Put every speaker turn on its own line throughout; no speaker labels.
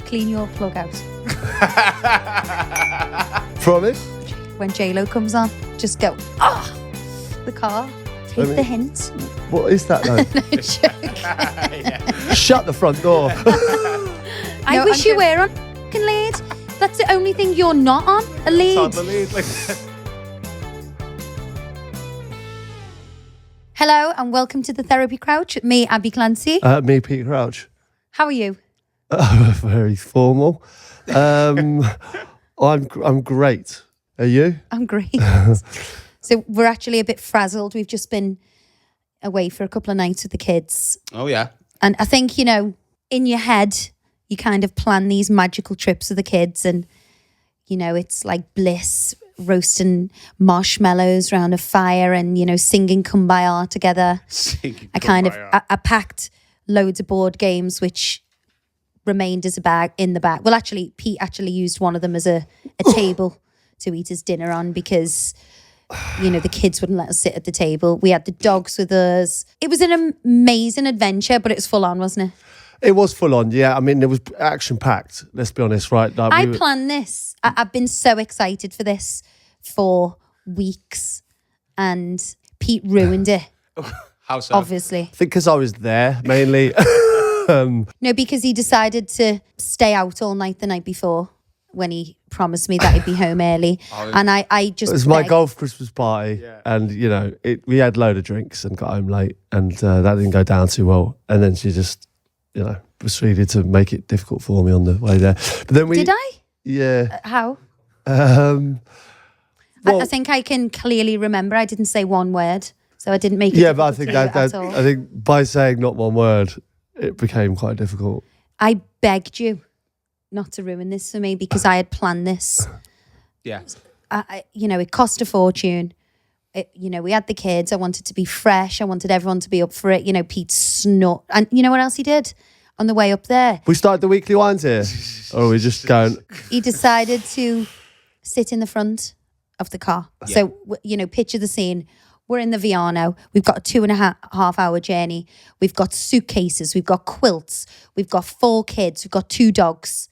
clean your plug out.
Promise?
When J-Lo comes on, just go, the car. Take the hint.
What is that though?
No joke.
Shut the front door.
I wish you were on a lead. That's the only thing you're not on, a lead.
On the lead.
Hello and welcome to the Therapy Crouch with me, Abby Clancy.
Me, Peter Crouch.
How are you?
Very formal. I'm great. Are you?
I'm great. So we're actually a bit frazzled. We've just been away for a couple of nights with the kids.
Oh, yeah.
And I think, in your head, you kind of plan these magical trips with the kids and, it's like bliss, roasting marshmallows around a fire and, singing Kumbaya together. I packed loads of board games, which remained as a bag in the bag. Well, actually, Pete actually used one of them as a table to eat his dinner on because, the kids wouldn't let us sit at the table. We had the dogs with us. It was an amazing adventure, but it was full on, wasn't it?
It was full on, yeah. I mean, it was action packed. Let's be honest, right? Like,
I planned this. I've been so excited for this for weeks, and Pete ruined it.
How so?
Obviously,
I think because I was there mainly.
No, because he decided to stay out all night the night before when he promised me that he'd be home early, and I just.
It was my golf Christmas party, and we had a load of drinks and got home late, and that didn't go down too well. And then she just, proceeded to make it difficult for me on the way there. But then
Did I?
Yeah.
How?
Well,
I think I can clearly remember. I didn't say one word, so I didn't make it.
Yeah, but I think
at all.
I think by saying not one word, it became quite difficult.
I begged you not to ruin this for me because I had planned this.
Yeah.
It cost a fortune. We had the kids. I wanted to be fresh. I wanted everyone to be up for it. Pete snort. And you know what else he did on the way up there?
We started the weekly wines here. Or are we just going?
He decided to sit in the front of the car.
Yeah.
So, picture the scene. We're in the Viano. We've got a 2.5 hour journey. We've got suitcases. We've got quilts. We've got 4 kids. We've got 2 dogs.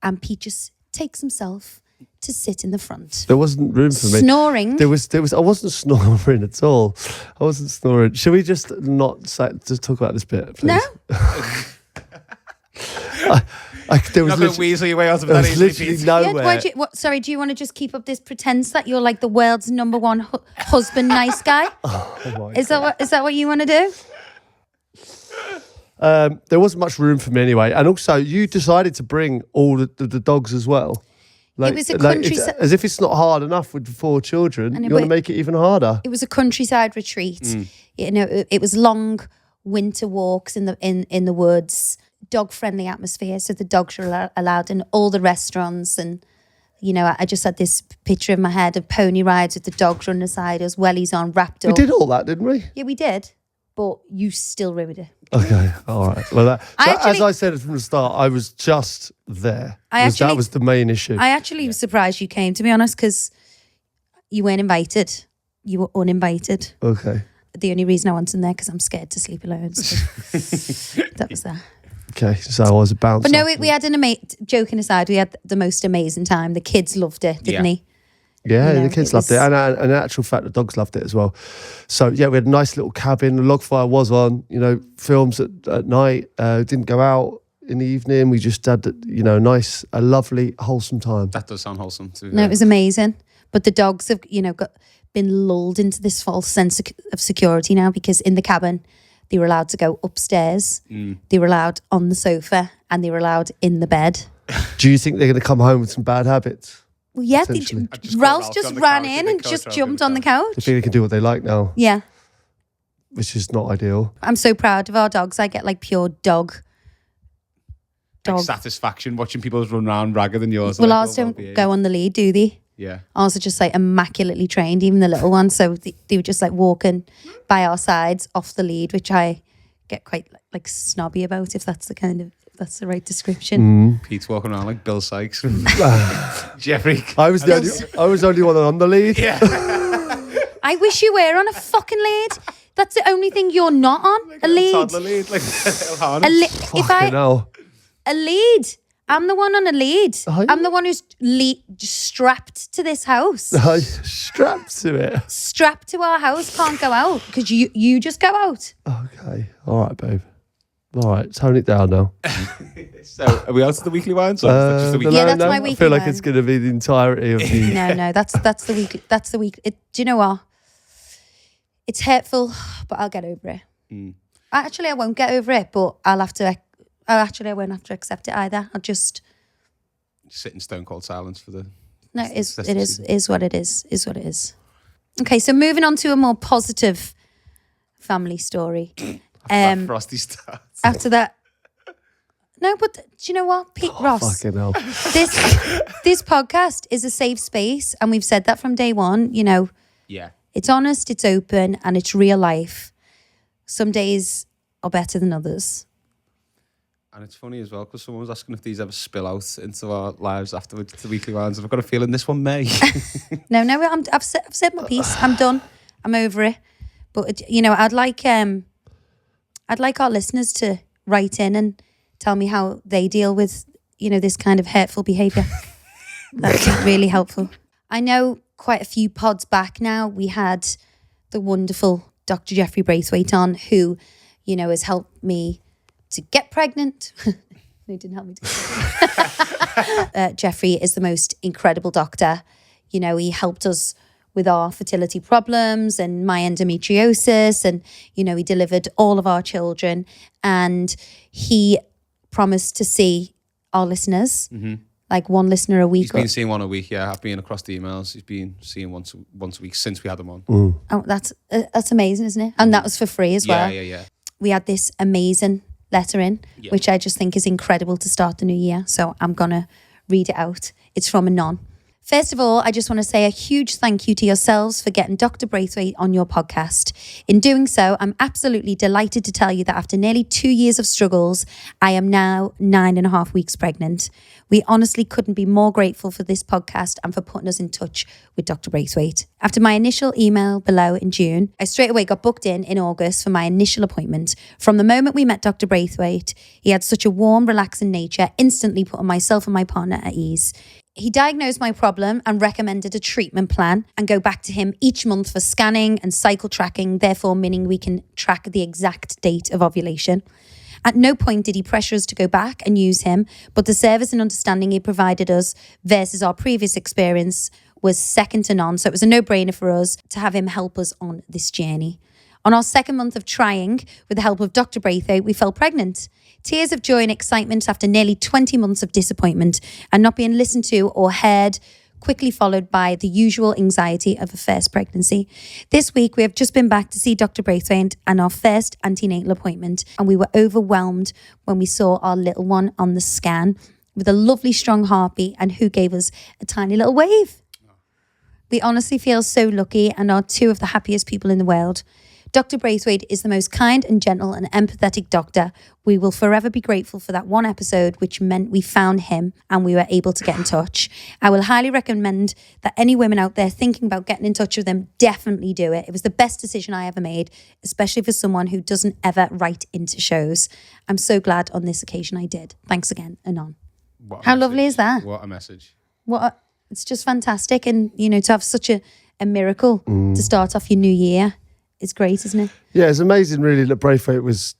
And Pete just takes himself to sit in the front.
There wasn't room for me.
Snoring.
There was. I wasn't snoring at all. I wasn't snoring. Should we just not just talk about this bit, please?
No.
There was
Not going to weasel your way out of
there
that
was
easily,
literally
Pete.
nowhere.
Sorry, do you want to just keep up this pretense that you're like the world's number one husband, nice guy?
Oh
Is that what you want to do?
There wasn't much room for me anyway, and also you decided to bring all the dogs as well.
It was a countryside.
As if it's not hard enough with 4 children.
know,
You want to
but-
make it even harder.
It was a countryside retreat. It was long winter walks in the woods, dog friendly atmosphere. So the dogs were allowed in all the restaurants, and I just had this picture in my head of pony rides with the dogs running aside us, wellies on, wrapped up.
We did all that, didn't we?
Yeah, we did, but you still ruined it.
Okay, all right. Well,
I
as I said from the start, I was just there. That was the main issue.
I actually was surprised you came, to be honest, because you weren't invited. You were uninvited.
Okay.
The only reason I wasn't there because I'm scared to sleep alone. So that was that.
Okay, so I was a bouncer.
But no, we had joking aside, we had the most amazing time. The kids loved it, didn't he?
Yeah,
You know,
the kids
it
loved it.
was-
And in actual fact, the dogs loved it as well. So, yeah, we had a nice little cabin. The log fire was on, films at night. Didn't go out in the evening. We just had, a lovely, wholesome time.
That does sound wholesome too.
No, it was amazing. But the dogs have, been lulled into this false sense of security now because in the cabin, they were allowed to go upstairs. They were allowed on the sofa and they were allowed in the bed.
Do you think they're going to come home with some bad habits?
Well, yeah,
Essentially.
Ralph just ran in and just jumped on the
Do you
couch.
think they can do what they like now?
Yeah.
Which is not ideal.
I'm so proud of our dogs. I get like pure dog.
Like satisfaction watching people run around ragged than yours.
Well,
like,
ours don't
well-behaved.
go on the lead, do they?
Yeah.
Ours are just like immaculately trained, even the little ones. So they were just like walking by our sides off the lead, which I get quite like snobby about, if that's the right description.
Pete's walking around like Bill Sykes. Jeffrey.
I was the only one on the lead.
Yeah.
I wish you were on a fucking lead. That's the only thing you're not on. A lead.
Toddler lead. Like a little harness.
If
Fucking hell.
a lead. I'm the one on a lead.
Are you?
I'm the one who's strapped to this house.
Strapped to it.
Strapped to our house, can't go out because you just go out.
Okay. All right, babe. All right, tone it down now.
So, are we out to the weekly wines? Or is that just the weekly?
Yeah, that's my weekly
I feel like
wine.
it's going to be the entirety of the...
No, that's the weekly. That's the week. Do you know what? It's hurtful, but I'll get over it. Actually, I won't get over it, but I'll have to. I won't have to accept it either. I'll just
sit in stone cold silence for the...
No, it is what it is. Is what it is. Okay, so moving on to a more positive family story.
Frosty starts.
After that, no, but do you know what, Pete Ross?
Fucking hell.
This podcast is a safe space, and we've said that from day one. You know,
Yeah.
it's honest, it's open, and it's real life. Some days are better than others.
And it's funny as well because someone was asking if these ever spill out into our lives afterwards, the weekly wines. And I've got a feeling this one may.
No, I've said my piece. I'm done. I'm over it. But I'd like our listeners to write in and tell me how they deal with this kind of hurtful behaviour. That's really helpful. I know quite a few pods back now we had the wonderful Dr. Jeffrey Braithwaite on, who has helped me to get pregnant. He didn't help me to get pregnant. Jeffrey is the most incredible doctor. He helped us with our fertility problems and my endometriosis, and he delivered all of our children, and he promised to see our listeners, like one listener a week.
He's been seeing one a week. Yeah, I've been across the emails. He's been seeing once a week since we had him on.
Oh, that's amazing, isn't it? And that was for free as well.
Yeah.
We had this amazing letter in,
Yeah.
which I just think is incredible to start the new year. So I'm going to read it out. It's from Anon. First of all, I just want to say a huge thank you to yourselves for getting Dr. Braithwaite on your podcast. In doing so, I'm absolutely delighted to tell you that after nearly 2 years of struggles, I am now 9.5 weeks pregnant. We honestly couldn't be more grateful for this podcast and for putting us in touch with Dr. Braithwaite. After my initial email below in June, I straight away got booked in August for my initial appointment. From the moment we met Dr. Braithwaite, he had such a warm, relaxing nature, instantly putting myself and my partner at ease. He diagnosed my problem and recommended a treatment plan and go back to him each month for scanning and cycle tracking, therefore meaning we can track the exact date of ovulation. At no point did he pressure us to go back and use him, but the service and understanding he provided us versus our previous experience was second to none. So it was a no-brainer for us to have him help us on this journey. On our second month of trying, with the help of Dr. Braithwaite, we fell pregnant. Tears of joy and excitement after nearly 20 months of disappointment and not being listened to or heard, quickly followed by the usual anxiety of a first pregnancy. This week, we have just been back to see Dr. Braithwaite and our first antenatal appointment, and we were overwhelmed when we saw our little one on the scan with a lovely strong heartbeat and who gave us a tiny little wave. We honestly feel so lucky and are two of the happiest people in the world. Dr. Braithwaite is the most kind and gentle and empathetic doctor. We will forever be grateful for that one episode, which meant we found him and we were able to get in touch. I will highly recommend that any women out there thinking about getting in touch with them definitely do it. It was the best decision I ever made, especially for someone who doesn't ever write into shows. I'm so glad on this occasion I did. Thanks again, Anon. How lovely is that?
What a message.
It's just fantastic. And, to have such a miracle to start off your new year. It's great, isn't it?
Yeah, it's amazing, really, that Braithwaite was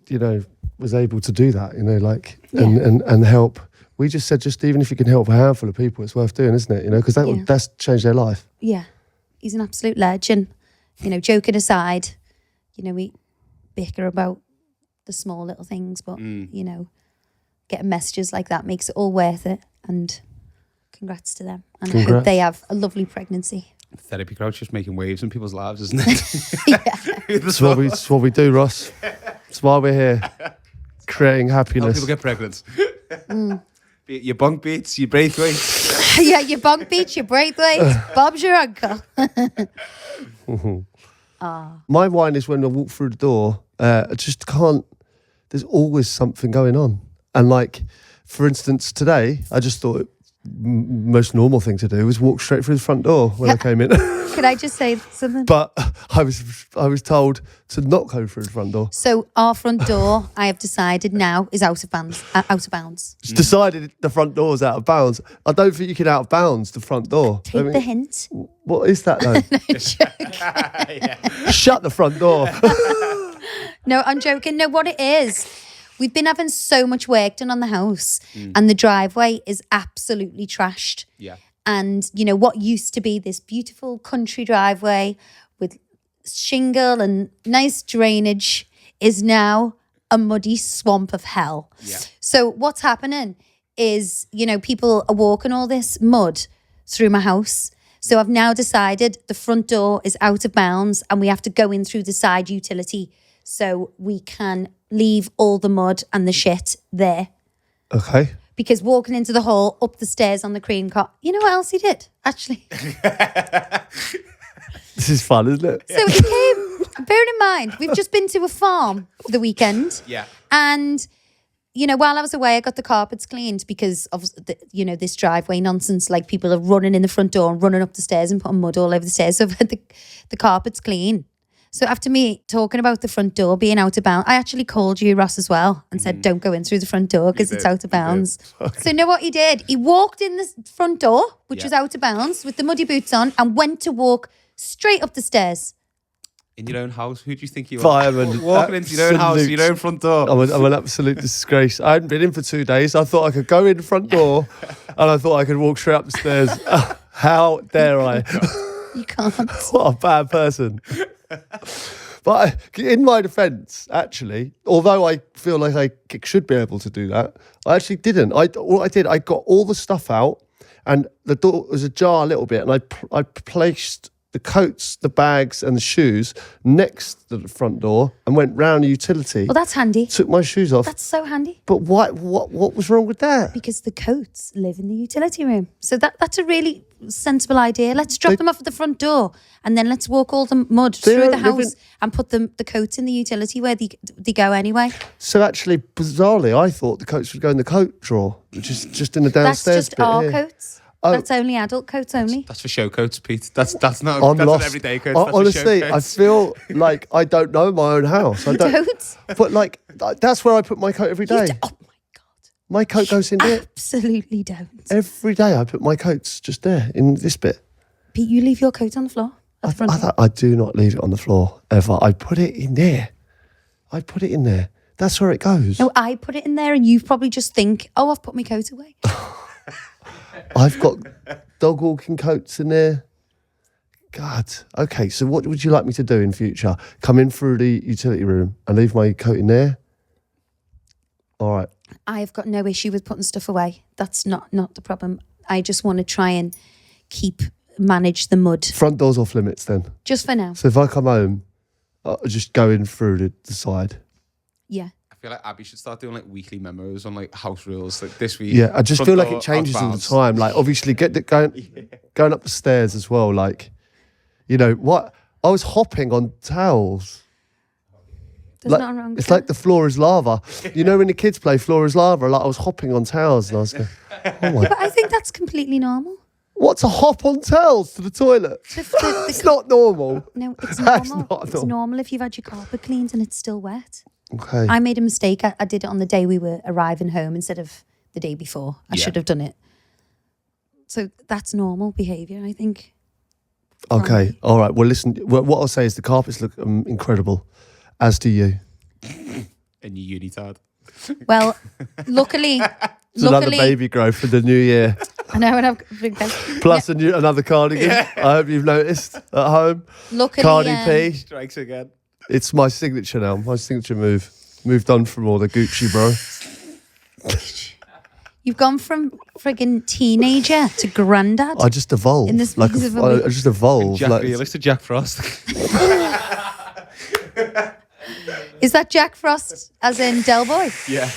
able to do that, and help. We just said, even if you can help a handful of people, it's worth doing, isn't it? Because that's changed their life.
Yeah, he's an absolute legend. Joking aside, we bicker about the small little things, but getting messages like that makes it all worth it. And congrats to them. And I hope they have a lovely pregnancy.
Therapy crowd's just making waves in people's lives, isn't it?
Yeah.
That's what we do, Ross. That's why we're here, creating happiness.
How people get pregnant. Be it your bunk beats, your Braithwaite.
Yeah, your bunk beats, your Braithwaite. Bob's your uncle.
My whine is when I walk through the door, I just can't, there's always something going on. And for instance, today, I just thought most normal thing to do was walk straight through the front door when I came in.
Could I just say something?
But I was told to not go through the front door.
So our front door, I have decided now, is out of bounds.
It's decided the front door's out of bounds. I don't think you can out of bounds the front door.
Take the hint.
What is that though? Shut the front door.
No, I'm joking. No, what it is, we've been having so much work done on the house and the driveway is absolutely trashed.
Yeah.
And, you know, what used to be this beautiful country driveway with shingle and nice drainage is now a muddy swamp of hell.
Yeah.
So what's happening is, you know, people are walking all this mud through my house. So I've now decided the front door is out of bounds and we have to go in through the side utility so we can leave all the mud and the shit there.
Okay.
Because walking into the hall, up the stairs on the cream cart, you know what else he did, actually?
This is fun, isn't it?
So he came, bearing in mind, we've just been to a farm for the weekend.
Yeah.
And, you know, while I was away, I got the carpets cleaned because of, this driveway nonsense. Like people are running in the front door and running up the stairs and putting mud all over the stairs. So I've had the carpets clean. So after me talking about the front door being out of bounds, I actually called you, Ross, as well and said, don't go in through the front door because it's out of bounds. So you know what he did? He walked in the front door, which was out of bounds, with the muddy boots on and went to walk straight up the stairs.
In your own house? Who do you think you are?
Fireman.
Walking into your own house, your own front door.
I'm an absolute disgrace. I hadn't been in for 2 days. I thought I could go in the front door and I thought I could walk straight up the stairs. How dare I?
You can't.
What a bad person. But in my defence, actually, although I feel like I should be able to do that, I actually didn't. I got all the stuff out and the door was ajar a little bit and I placed the coats, the bags and the shoes next to the front door and went round the utility.
Well, that's handy.
Took my shoes off.
That's so handy.
But what was wrong with that?
Because the coats live in the utility room. So that's a really sensible idea. Let's drop them off at the front door and then let's walk all the mud through the house and put the coats in the utility where they go anyway.
So actually, bizarrely, I thought the coats would go in the coat drawer, which is just in the downstairs.
That's just our
here.
Coats.
Oh.
That's only adult coats only.
That's for show coats, Pete. That's not
I'm
that's
lost.
an everyday coat. That's
Honestly,
for show
I
coats.
feel like I don't know my own house. I don't.
Don't?
But like, that's where I put my coat every day.
Oh my God.
My coat goes in there.
Absolutely don't.
Every day I put my coats just there in this bit.
Pete, you leave your coat on the floor at the front door.
I do not leave it on the floor ever. I put it in there. I put it in there. That's where it goes.
No, I put it in there and you probably just think, oh, I've put my coat away.
I've got dog walking coats in there. God. Okay, so what would you like me to do in future? Come in through the utility room and leave my coat in there? All right.
I've got no issue with putting stuff away. That's not the problem. I just want to try and manage the mud.
Front door's off limits then.
Just for now.
So if I come home, I'll just go in through the side.
Yeah.
I feel like Abby should start doing like weekly memos on like house rules. Like this week.
Yeah, I just
front
feel like
door,
it changes all the
outbounds.
time. Like obviously going up the stairs as well. Like, you know what? I was hopping on towels.
There's
Like,
nothing wrong with
it's
that.
like the floor is lava. You know when the kids play floor is lava? Like I was hopping on towels and I was going, oh my,
But I think that's completely normal.
what, to hop on towels to the toilet? It's not normal.
No, it's
That's
normal.
not
It's
normal.
normal if you've had your carpet cleaned and it's still wet.
Okay.
I made a mistake. I did it on the day we were arriving home instead of the day before. I should have done it. So that's normal behaviour, I think.
Okay. All right. Well, listen, what I'll say is the carpets look incredible, as do you.
And your unitard.
Well, luckily,
It's another baby growth for the new year.
I know, and I've big belly.
Plus another cardigan. I hope you've noticed at home.
Luckily,
Cardi P.
Strikes again.
It's my signature now. My signature move. Moved on from all the Gucci, bro.
you've gone from friggin' teenager to granddad.
I just evolved.
In this
like
piece of a week.
I just evolved.
Jack,
Like,
you listen to Jack Frost.
Is that Jack Frost, as in Del Boy?
yeah.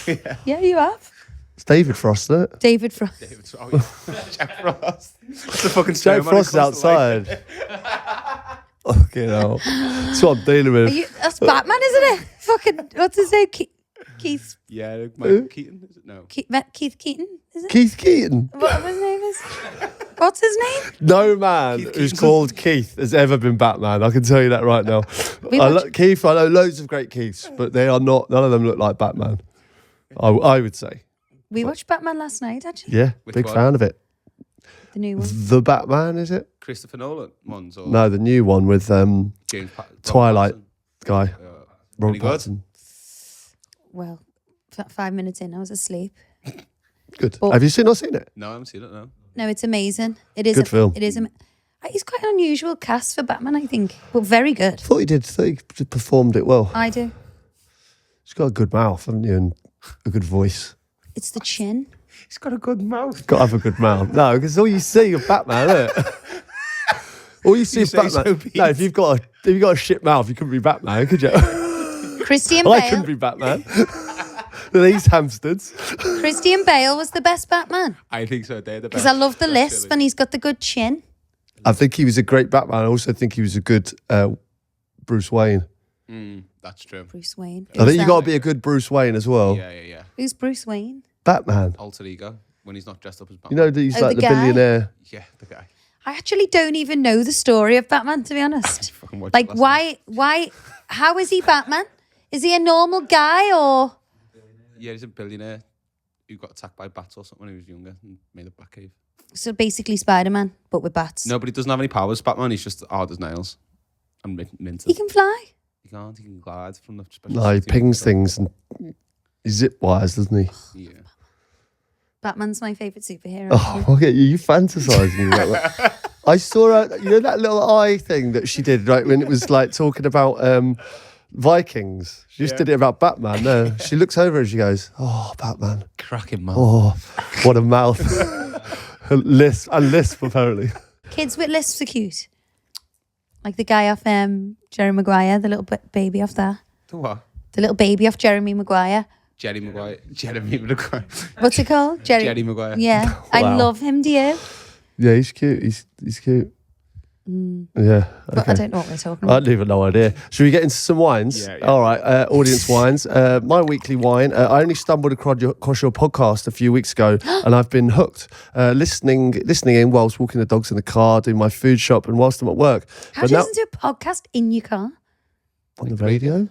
Yeah, you have.
it's David Frost, isn't it?
David Frost.
Oh, yeah. Jack Frost. It's a fucking
Jack
snowman who
Frost is
comes to life.
outside. Okay, no. That's what I'm dealing with.
That's Batman, isn't it? Fucking, what's his name? Keith
Yeah, Mike Keaton, is it? No.
Keith Keaton, is it?
Keith Keaton.
What his name What's his name?
No man who's called Keith has ever been Batman. I can tell you that right now. Keith, I know loads of great Keiths, but they are not. None of them look like Batman. I would say.
We watched Batman last night, actually.
Yeah,
Which
big
one?
fan of it.
The new one.
The Batman, is it?
Christopher Nolan ones or
No, the new one with
James
Twilight guy,
Robert
Robert Pattinson.
Well, 5 minutes in, I was asleep.
Good.
But-
Have you not seen it?
No, I haven't seen it. No.
No, it's amazing. It is
Good film.
It is. He's quite an unusual cast for Batman, I think, but very good.
Thought he did. Thought he performed it well.
I do.
He's got a good mouth, haven't you, and a good voice.
It's the chin.
He's got a good mouth.
Got to have a good mouth. No, because all you see of Batman, isn't it? All you see
You
of
say
Batman.
so, Pete.
No, if you've got a shit mouth, you couldn't be Batman, could you?
Christian
I
Bale.
couldn't be Batman. These hamsters.
Christian Bale was the best Batman
I think so. They're the best.
because I love the
That's
lisp
really-
and he's got the good chin.
I think he was a great Batman. I also think he was a good Bruce Wayne.
That's true.
Bruce Wayne.
I think you got to
that?
be a good Bruce Wayne as well.
Yeah.
Who's Bruce Wayne?
Batman.
Alter ego when he's not dressed up as
You
Batman.
know that he's
Oh,
like
the
the
guy?
billionaire.
Yeah, the guy.
I actually don't even know the story of Batman, to be honest.
Fucking watched
Like,
it last
why, how is he Batman? Is he a normal guy or?
Yeah, he's a billionaire who got attacked by bats or something when he was younger and made a Batcave.
So basically Spider-Man, but with bats.
No, but he doesn't have any powers. Batman, he's just hard as nails. And mental.
He can fly.
He can't. He can glide from the special.
No, he
city.
pings things and he zip wires, doesn't he?
Yeah.
Batman's my favourite superhero.
Oh, look at you! You fantasising about that. I saw her. You know that little eye thing that she did, right? When it was like talking about Vikings. She just did it about Batman. No, she looks over and she goes, "Oh, Batman!
Cracking mouth.
Oh, what a mouth!" lisp apparently.
Kids with lisps are cute. Like the guy off Jerry Maguire, the little baby off there.
The what?
The little baby off Jeremy Maguire.
Jeremy Maguire.
What's it called?
Jerry Maguire.
Yeah. I
Wow.
love him, do you?
Yeah, he's cute. He's cute. Yeah.
But
Okay.
I don't know what we're talking
I
about.
don't even no idea. Should we get into some wines?
Yeah.
All right, audience wines. My weekly wine. I only stumbled across your podcast a few weeks ago, and I've been hooked. Listening in whilst walking the dogs in the car, doing my food shop, and whilst I'm at work.
How do you listen to a podcast in your car?
On the radio?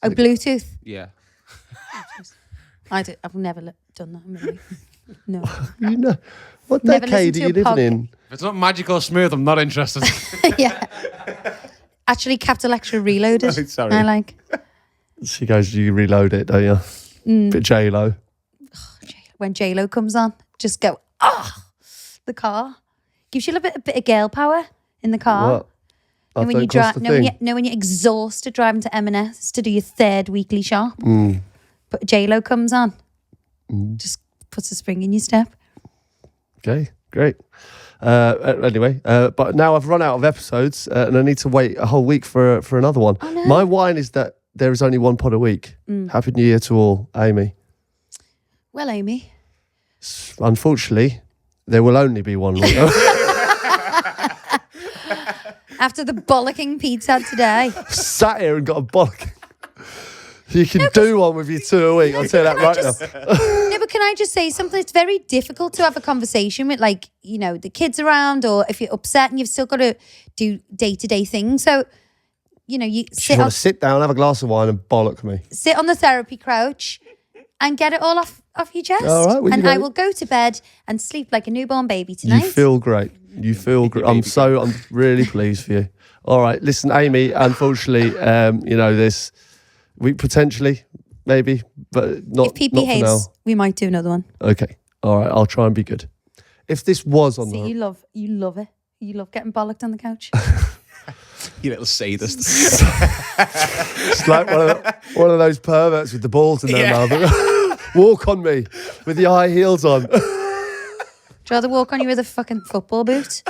Oh, Bluetooth.
Yeah.
I've never done that. Maybe. No.
You know, what
Never
decade
listened
are you
to a
living in?
If it's not magical or smooth, I'm not interested.
Yeah. Actually, Capital Extra Reloaded.
Right, sorry.
I like.
She goes, you reload it, don't you? Bit J-Lo.
When J-Lo comes on, just go, the car. Gives you a bit of girl power in the car.
What?
And when you drive, when you're exhausted driving to M&S to do your third weekly shop, but J-Lo comes on, just puts a spring in your step.
Okay, great. Anyway, but now I've run out of episodes and I need to wait a whole week for another one.
Oh, no.
My wine is that there is only one pod a week. Happy New Year to all, Amy.
Well, Amy,
Unfortunately, there will only be one week.
after the bollocking Pete's had today,
Sat here and got a bollock. You can do one with your two a week. I'll tell you that right now.
no, but can I just say something? It's very difficult to have a conversation with, like, you know, the kids around, or if you're upset and you've still got to do day-to-day things. So, you know, you
Just want to sit down, have a glass of wine and bollock me.
sit on the therapy couch and get it all off your chest.
All right, well, you
and
know-
I will go to bed and sleep like a newborn baby tonight.
You feel great. You feel great. I'm really pleased for you. All right, listen, Amy, unfortunately, you know, this week potentially, maybe, but not,
if Pete
not for now.
behaves, we might do another one.
Okay. All right, I'll try and be good. If this was on
See,
the...
you love it. You love getting bollocked on the couch.
You little sadist.
It's like one of those perverts with the balls in their mouth. Walk on me with the high heels on.
Would you rather walk on you with a fucking football boot?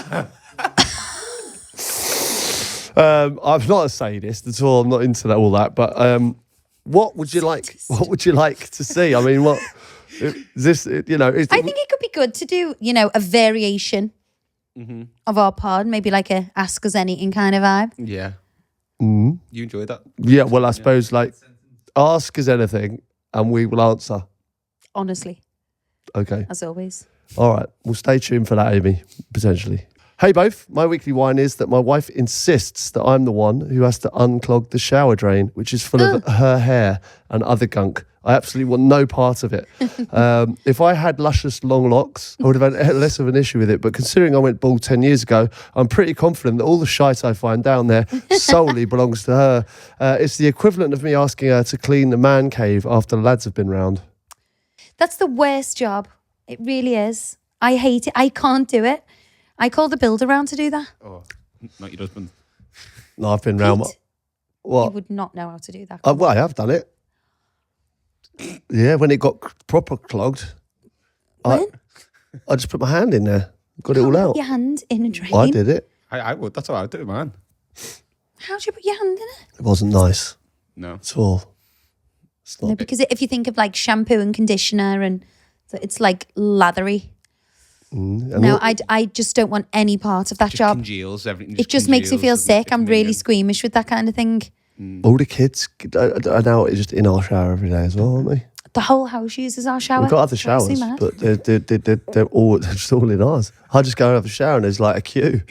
I'm not a sadist at all. I'm not into that, all that. But what would you like? What would you like to see? I mean, what is this? You know,
I think it could be good to do, you know, a variation of our pod, maybe like a Ask Us Anything kind of vibe.
Yeah. You enjoyed that?
yeah. Well, I suppose like ask us anything and we will answer.
Honestly,
Okay.
as always.
All right, we'll stay tuned for that, Amy, potentially. Hey both, my weekly whine is that my wife insists that I'm the one who has to unclog the shower drain, which is full of her hair and other gunk. I absolutely want no part of it. If I had luscious long locks, I would have had less of an issue with it. But considering I went bald 10 years ago, I'm pretty confident that all the shite I find down there solely belongs to her. It's the equivalent of me asking her to clean the man cave after the lads have been round.
That's the worst job. It really is. I hate it. I can't do it. I call the builder round to do that.
Oh, not your husband.
No, I've been round.
Pete,
What?
You would not know how to do that.
Well, I have done it. Yeah, when it got proper clogged,
When?
I just put my hand in there, got it all
Put
out.
your hand in a drain.
I did it.
I would. That's how I would do it, man.
How'd you put your hand in it?
It wasn't nice
No.
at all. It's not.
No, because if you think of like shampoo and conditioner and it's like lathery.
And
No,
all-
I just don't want any part of that
Just
job.
congeals, everything.
It just makes me feel
congeals, doesn't it?
sick. I'm really squeamish with that kind of thing.
all the kids are now just in our shower every day as well, aren't they?
The whole house uses our shower.
We've got other
Drives me
showers,
mad.
but they're all just all in ours. I just go and have a shower and there's like a queue.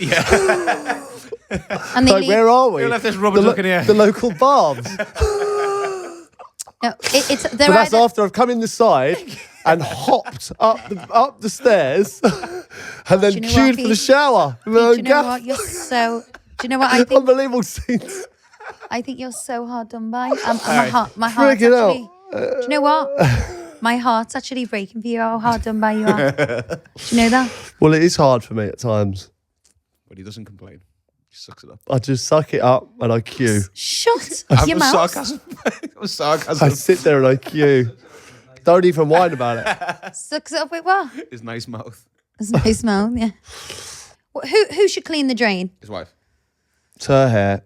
And they
Like,
leave,
where are we?
Who left this rubbish looking here?
The local baths.
no, it's
But
they're
that's
either,
after I've come in the side and hopped up the stairs and then
Do you know
queued
what,
for the
Pete?
shower.
do you know what? You're so. Do you know what I think?
Unbelievable scenes.
I think you're so hard done by. My heart's
Freaking out.
actually. Do you know what? My heart's actually breaking for you. How hard done by you are. Do you know that?
Well, it is hard for me at times.
But he doesn't complain. He sucks it up.
I just suck it up and I queue.
Shut
That
your
was
mouth.
sarcasm. That was sarcasm.
I sit there and I queue. Don't even whine about it.
Sucks it up with what?
His nice mouth.
It's a nice smell, yeah. Who should clean the drain?
His wife.
It's her hair.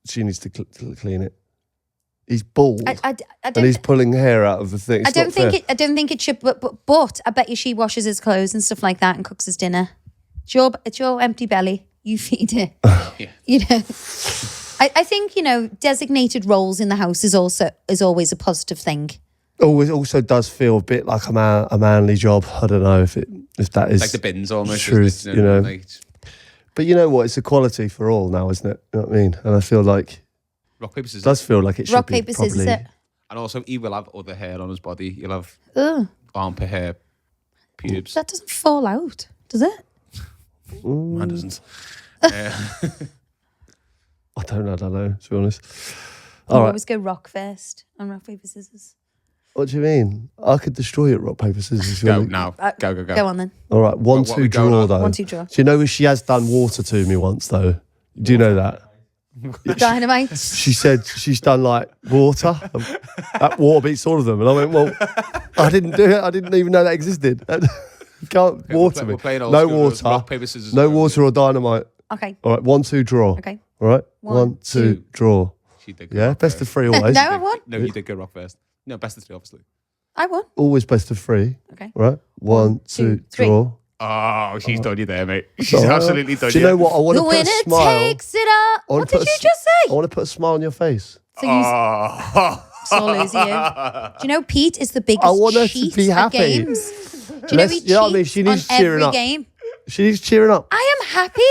She needs to clean it. He's bald
I
and
don't.
he's pulling hair out of the thing.
I don't think it. I don't think it should. But I bet you she washes his clothes and stuff like that and cooks his dinner. It's your empty belly. You feed it.
Yeah.
You know. I think designated roles in the house is always a positive thing.
Oh, it also does feel a bit like a manly job. I don't know if that is
Like the bins almost.
truth,
isn't it? Like,
But you know what? It's equality for all now, isn't it? You know what I mean? And I feel like
rock, paper,
it
scissors.
does feel like it should
Rock,
be
paper, scissors.
properly.
It.
And also, he will have other hair on his body. He'll have
Ugh,
armpit hair, pubes.
that doesn't fall out, does it?
Man doesn't.
I don't know, to be honest.
I
All right.
always go rock first on rock, paper, scissors.
What do you mean? I could destroy it, rock, paper, scissors. if you
Go
want.
now. Go.
Go on then.
All right, one,
What
two,
we going
draw,
on?
though.
1, 2, draw.
Do you know she has done water to me once, though? Do you know that?
Dynamite.
She said she's done like water. That water beats all of them. And I went, well, I didn't do it. I didn't even know that existed. You can't water me.
We're playing old
No
school.
water.
Rock, paper, scissors.
No water or dynamite.
Okay.
All right, 1, 2, draw.
Okay.
All right,
1,
1, 2, draw.
She did go
Yeah,
rock
best
first.
of 3 always.
No, I won.
No, you did go rock first. No, best of 3, obviously.
I won.
Always best of 3.
Okay.
All right, 1, 2,
3.
draw.
Oh, she's done you there, mate. She's
Oh.
absolutely done
Do you know what? I want
The
to put a
winner
smile.
takes it up.
I wanna
What did
put
you
a s-
just
I
say?
want to put a smile on your face.
So you
Oh.
saw losing you. Do you know Pete is the biggest
I want her to
cheat
be
at
happy.
games? Do you know he
You know what I mean?
cheats
She needs
on
cheering
every
up.
game?
She needs cheering up.
I am happy.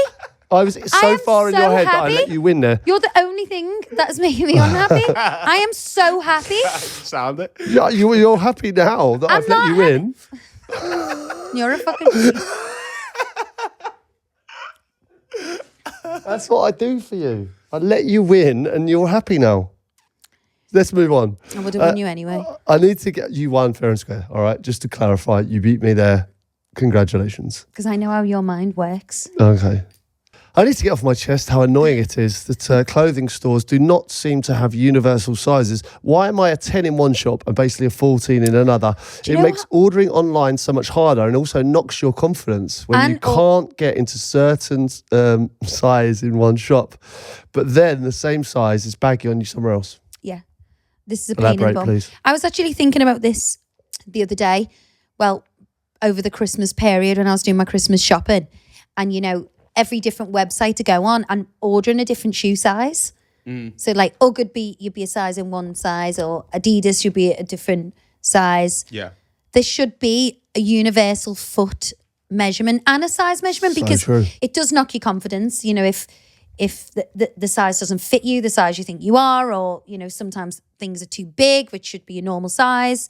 I was so
am
far in
so
your head that I
happy.
let you win there.
You're the only thing that's making me unhappy. I am so happy.
Sound it.
Yeah, you're happy now that I've let
not
you win.
You're a fucking cheat.
That's what I do for you. I let you win and you're happy now. Let's move on.
I would have won you anyway.
I need to get you one fair and square. All right, just to clarify, you beat me there. Congratulations.
Because I know how your mind works.
Okay. I need to get off my chest how annoying it is that clothing stores do not seem to have universal sizes. Why am I a 10 in one shop and basically a 14 in another?
you
It
know
makes ordering online so much harder and also knocks your confidence when you can't get into certain size in one shop. But then the same size is baggy on you somewhere else.
Yeah. This is a pain in the
Elaborate,
bum.
please.
I was actually thinking about this the other day. Well, over the Christmas period when I was doing my Christmas shopping. And, every different website to go on and ordering a different shoe size. So like UGG you'd be a size in one size, or Adidas you'd be a different size.
Yeah.
There should be a universal foot measurement and a size measurement,
So
because
true.
it does knock your confidence. You know, if the size doesn't fit you, the size you think you are, or, you know, sometimes things are too big, which should be a normal size.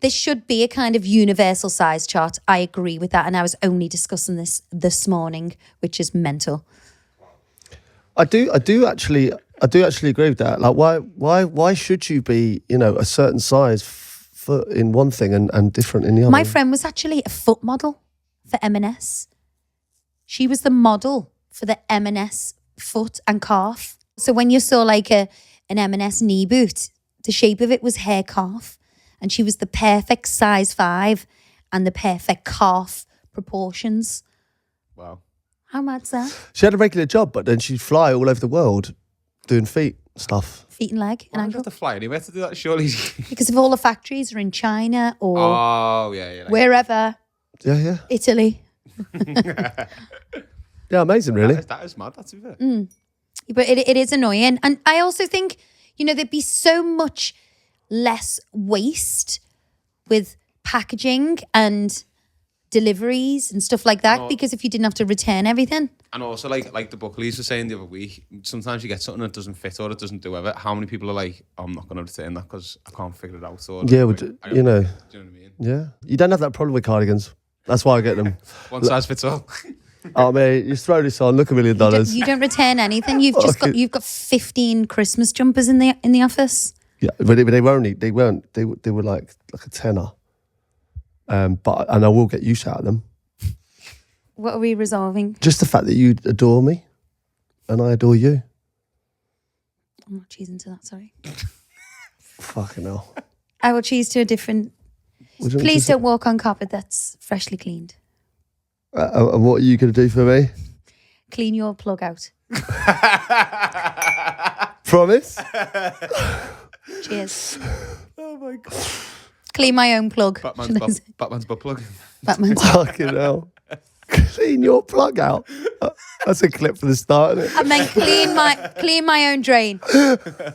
There should be a kind of universal size chart. I agree with that. And I was only discussing this morning, which is mental.
I do actually agree with that. Like, why should you be, you know, a certain size foot in one thing and different in the other?
My friend was actually a foot model for M&S. She was the model for the M&S foot and calf. So when you saw like an M&S knee boot, the shape of it was hair calf, and she was the perfect size 5 and the perfect calf proportions.
Wow.
How mad's that?
She had a regular job, but then she'd fly all over the world doing feet stuff.
Feet and leg and
Why do you
ankle.
have to fly anywhere to do that, surely?
Because if all the factories are in China or
Oh, yeah. Like,
wherever,
Yeah.
Italy.
Yeah, amazing, really.
that is mad, that's it.
But it is annoying. And I also think, you know, there'd be so much less waste with packaging and deliveries and stuff like that, because if you didn't have to return everything.
And also, like the Buckleys were saying the other week, sometimes you get something that doesn't fit or it doesn't do ever. How many people are like, oh, I'm not going to return that because I can't figure it out? Or,
Yeah,
like,
you know.
Do you know what I mean?
Yeah. You don't have that problem with cardigans. That's why I get them.
One size fits all.
Oh, mate, you throw this on, look $1 million.
You don't return anything. You've just you've got 15 Christmas jumpers in the office.
Yeah, but they weren't. They were like a tenner. And I will get use out of them.
What are we resolving?
Just the fact that you adore me, and I adore you.
I'm not cheesing to that, sorry.
Fucking hell.
I will cheese to a different.
Would you want
Please
to-
don't walk on carpet that's freshly cleaned.
And what are you going to do for me?
Clean your plug out.
Promise?
Cheers.
Oh my God.
Clean my own plug.
Batman's butt plug.
Batman's.
Fucking hell. Clean your plug out. That's a clip for the start, isn't it?
And then clean my own drain.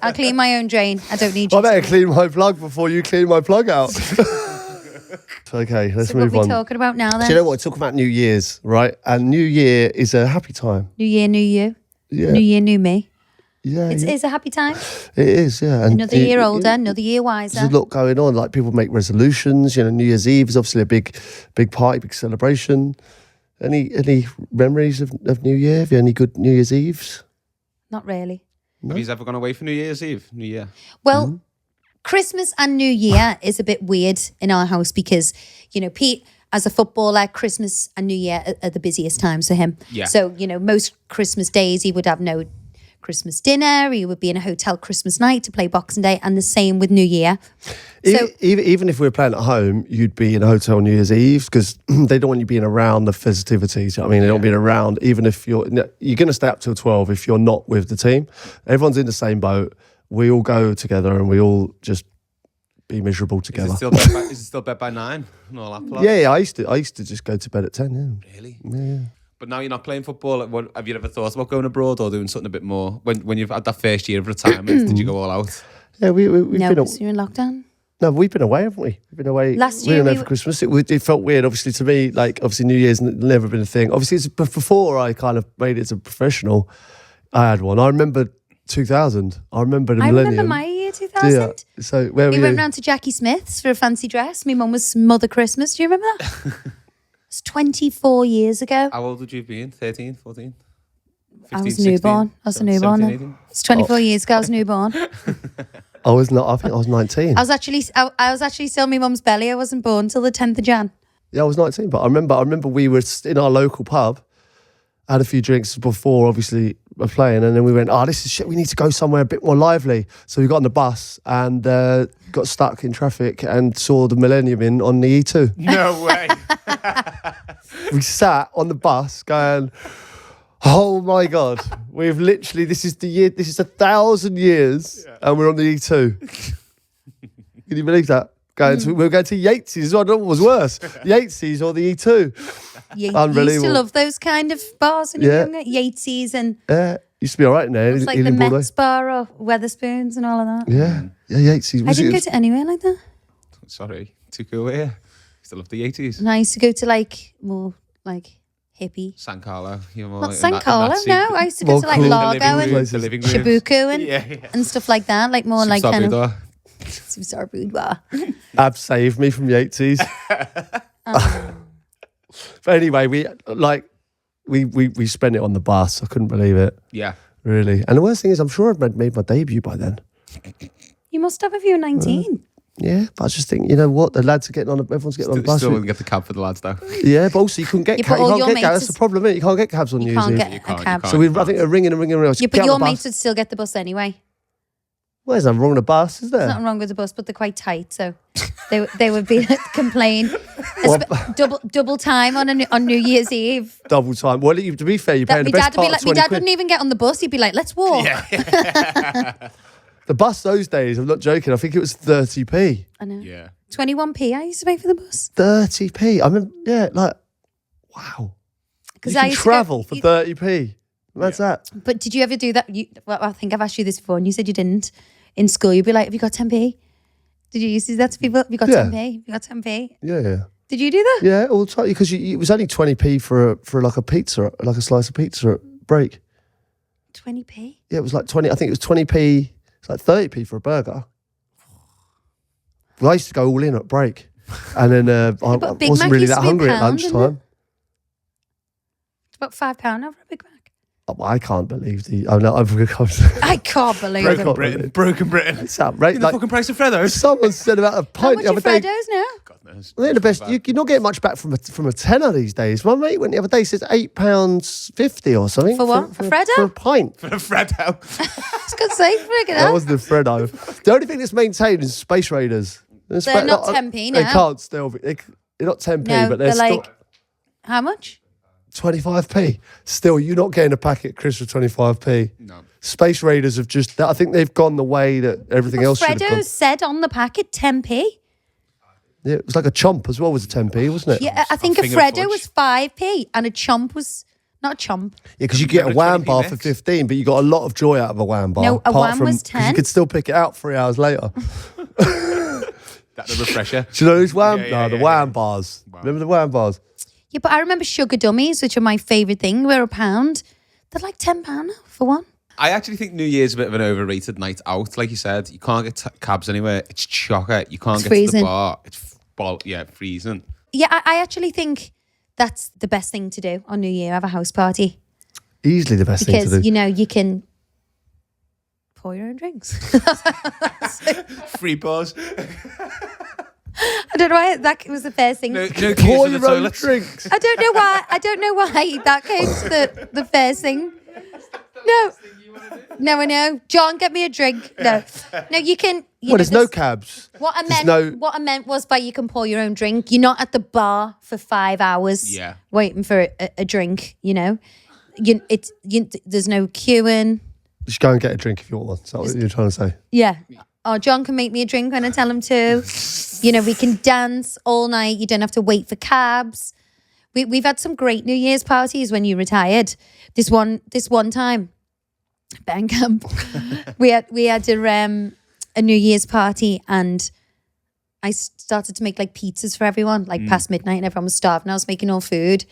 I'll clean my own drain. I don't need you.
I better clean my plug before you clean my plug out. Okay, let's
So what
move
are we
on.
talking about now
Do
then?
you know what? Talk about New Year's, right? And New Year is a happy time.
New year, new you.
Yeah.
New year, new me.
Yeah,
It's a happy time.
it is, yeah. And
Another year older, another year wiser.
There's a lot going on. Like, people make resolutions. You know, New Year's Eve is obviously a big party, big celebration. Any memories of New Year? Have you any good New Year's Eves?
Not really.
Have you ever gone away for New Year's Eve? New Year?
Well, Christmas and New Year is a bit weird in our house because, you know, Pete, as a footballer, Christmas and New Year are the busiest times for him.
Yeah.
So, you know, most Christmas days he would have no Christmas dinner. He would be in a hotel Christmas night to play Boxing Day, and the same with New Year. So
Even if we were playing at home, you'd be in a hotel New Year's Eve because they don't want you being around the festivities. I mean, they don't being around, even if you're going to stay up till 12 if you're not with the team. Everyone's in the same boat. We all go together and we all just be miserable together.
Is it still bed by 9? And all that plot?
Yeah, I used to just go to bed at 10, yeah.
Really?
Yeah.
But now you're not playing football. Like, have you ever thought about going abroad or doing something a bit more? When you've had that first year of retirement, did you go all out?
Yeah, we've
no,
been
because you're in lockdown.
No, we've been away, haven't we? We've been away.
Last
we
year
were there
we
for
were-
Christmas. It felt weird, obviously, to me. Like, obviously, New Year's never been a thing. Obviously, it's before I kind of made it as a professional. I had one. I remember 2000. I remember the
I
millennium.
remember my year 2000.
Yeah. So where
We
were
went
you?
round to Jackie Smith's for a fancy dress. My mum was Mother Christmas. Do you remember that? It's 24 years ago.
How old would you have been? 13, 14? 15,
I was
16,
newborn. I was a newborn.
17,
then.
18?
It's 24 years ago. I was newborn.
I was not. I think I was 19.
I was actually still in my mum's belly. I wasn't born till the 10th of Jan.
Yeah, I was 19. But I remember we were in our local pub, had a few drinks before, obviously, playing, and then we went, this is shit. We need to go somewhere a bit more lively. So we got on the bus and got stuck in traffic and saw the Millennium Inn on the E2.
No way.
We sat on the bus going, oh my God, we've literally, this is 1,000 years and we're on the E2. Can you believe that? We were going to Yates's as well. I don't know what was worse, Yates's or the E2.
You used
Unbelievable.
to love those kind of bars when you were
Yeah.
younger. Yates's and
Used to be all right in there.
it's like the
Ealing Broadway.
Mets bar or Weatherspoons and all of that.
Yeah, Yates's.
I didn't go to anywhere like that.
Sorry, too cool here. still love the 80s.
And I used to go to like more like hippie.
San Carlo. You know, more
Not
like in
San
that
Carlo,
scene.
no. I used to go
More
to like
cool.
Largo
The living
and
rooms, the living rooms.
Shibuku and,
Yeah.
and stuff like that. Like more like
Superstar
kind of
Boudoir.
Superstar Boudoir.
Ab saved me from the 80s. But anyway, we spent it on the bus. I couldn't believe it,
Yeah.
really. And the worst thing is, I'm sure I'd made my debut by then.
You must have if you were 19.
Yeah, but I just think, you know what? The lads are getting on. Everyone's getting on the bus.
Still wouldn't get the cab for the lads though.
Yeah, but also you couldn't get
Yeah,
cabs.
but all
You
your
can't get cabs.
mates
That's the
is-
problem. Isn't it? You can't get cabs on
You
New
can't
Year's
get
Eve.
You
a
can't, you
cab.
can't.
So I think a ringing.
Yeah, but your mates would still get the bus anyway.
Well, there's nothing wrong with the bus, is
There's
there?
nothing wrong with the bus, but they're quite tight, so they would be complain. Double time on New Year's Eve.
Double time. Well, to be fair, you're paying
My
the best
dad would be
part
like,
of
my
20
dad
quid.
wouldn't even get on the bus. He'd be like, "Let's walk."
The bus those days, I'm not joking, I think it was 30p.
I know.
Yeah.
21p. I used to pay for the bus
30p. I remember, yeah, like, wow.
because
You
I
can
used to go-
travel for 30p. That's that.
But did you ever do that? Well, I think I've asked you this before, and you said you didn't. In school, you'd be like, "Have you got 10p?" Did you used to do that to people? Have you got
Yeah.
10p? Have you got 10p?
Yeah.
Did you do that?
Yeah, all the time. Because it was only 20p for like a pizza, like a slice of pizza at break.
20p.
Yeah, it was like 20, I think it was 20p, it's like 30p for a burger. Well, I used to go all in at break. And then I
but Big
wasn't
Mac
really
used
that
to be a
hungry at
pound, didn't
lunchtime.
It's about £5 over a Big Mac.
Oh, I can't believe oh no, I've
I can't believe it.
Broken Britain.
It's outrageous.
The
Like,
fucking price of Freddos.
someone said about a
How
pint
much
the
are
other day.
Freddos now?
God knows.
They're the best. You're not getting much back from a tenner these days. My mate went the other day, says £8.50 or something.
For what? A Freddo?
For a pint.
For a Freddo.
I was going to say, friggin'
That
hell.
wasn't a Freddo. The only thing that's maintained is Space Raiders.
They're not 10p
They
now.
can't still be. They're not 10p,
No,
but they're still
like, how much?
25p. Still, you're not getting a packet, Chris, for 25p.
No.
Space Raiders have just, I think they've gone the way that everything else should have gone.
Freddo said on the packet 10p.
Yeah, it was like a chomp as well, was a 10p, wasn't it?
Yeah, I think a
finger
Freddo
fudge.
was 5p and a chomp was not a chomp.
Yeah, because you get a
Remember the
wham
20p
bar for
mix?
15, but you got a lot of joy out of a wham bar.
No, a
apart
wham
from-
was
'cause
10.
You could still pick it out 3 hours later.
That's a refresher.
Do you know those wham?
Yeah,
the
yeah,
wham
yeah.
bars.
Wow.
Remember the wham bars?
Yeah, but I remember sugar dummies, which are my favourite thing. Were £1. They're like £10 now for one.
I actually think New Year's a bit of an overrated night out. Like you said, you can't get cabs anywhere. It's chocker. You can't
It's
get to
freezing.
the bar. It's freezing.
Yeah, I actually think that's the best thing to do on New Year. Have a house party
Easily the best thing to
because
do.
you know you can pour your own drinks.
Free bars.
I don't know why that was the first thing.
No
Pour
keys for the
your own
toilets.
drinks.
I don't know why. I don't know why that came to the first thing. No, I know. John, get me a drink. No, you can.
Well, there's no cabs.
What I
There's
meant,
no-
what I meant was, by you can pour your own drink. You're not at the bar for 5 hours,
Yeah.
waiting for a drink. You know, there's no queuing.
Just go and get a drink if you want one. Is that what you're trying to say?
Yeah. Oh, John can make me a drink when I tell him to. You know, we can dance all night. You don't have to wait for cabs. We've had some great New Year's parties when you retired. This one time, band camp, we had a New Year's party, and I started to make like pizzas for everyone, like past midnight, and everyone was starving. I was making all food,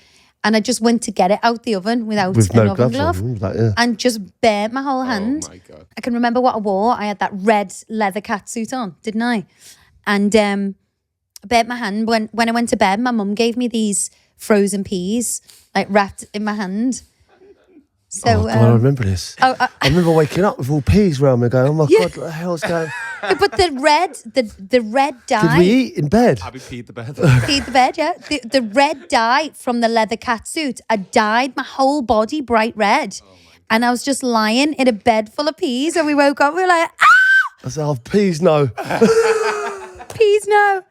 and I just went to get it out the oven without
With
an
no
oven
gloves
glove,
on. Like, yeah.
and just burnt my whole hand.
Oh my God.
I can remember what I wore. I had that red leather catsuit on, didn't I? And I burnt my hand. When I went to bed, my mum gave me these frozen peas, like wrapped in my hand. So,
Oh, God, I remember this.
I
remember waking up with all peas around me going, oh my God, what the hell's going on?
but the red dye.
Did we eat in bed?
Abby peed the bed.
Feed the bed, yeah. The red dye from the leather catsuit, I dyed my whole body bright red. And I was just lying in a bed full of peas, and we woke up, we were like, ah,
I said, oh, peas, no.
peas, no.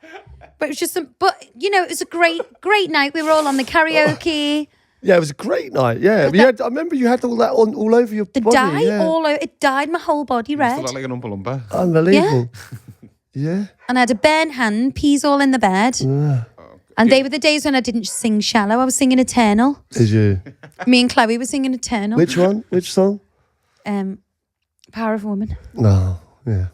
But it was just but you know, it was a great night. We were all on the karaoke.
Yeah, it was a great night. Yeah, I remember you had all that on all over your
The
body.
dye
yeah.
all over, it dyed my whole body
Still
red.
look like an Oompa Loompa.
Unbelievable. Yeah.
And I had a burnt hand, peas all in the bed. And they were the days when I didn't sing Shallow. I was singing Eternal.
Did you?
Me and Chloe were singing Eternal.
Which one? Which song?
Power of Woman.
No. Yeah.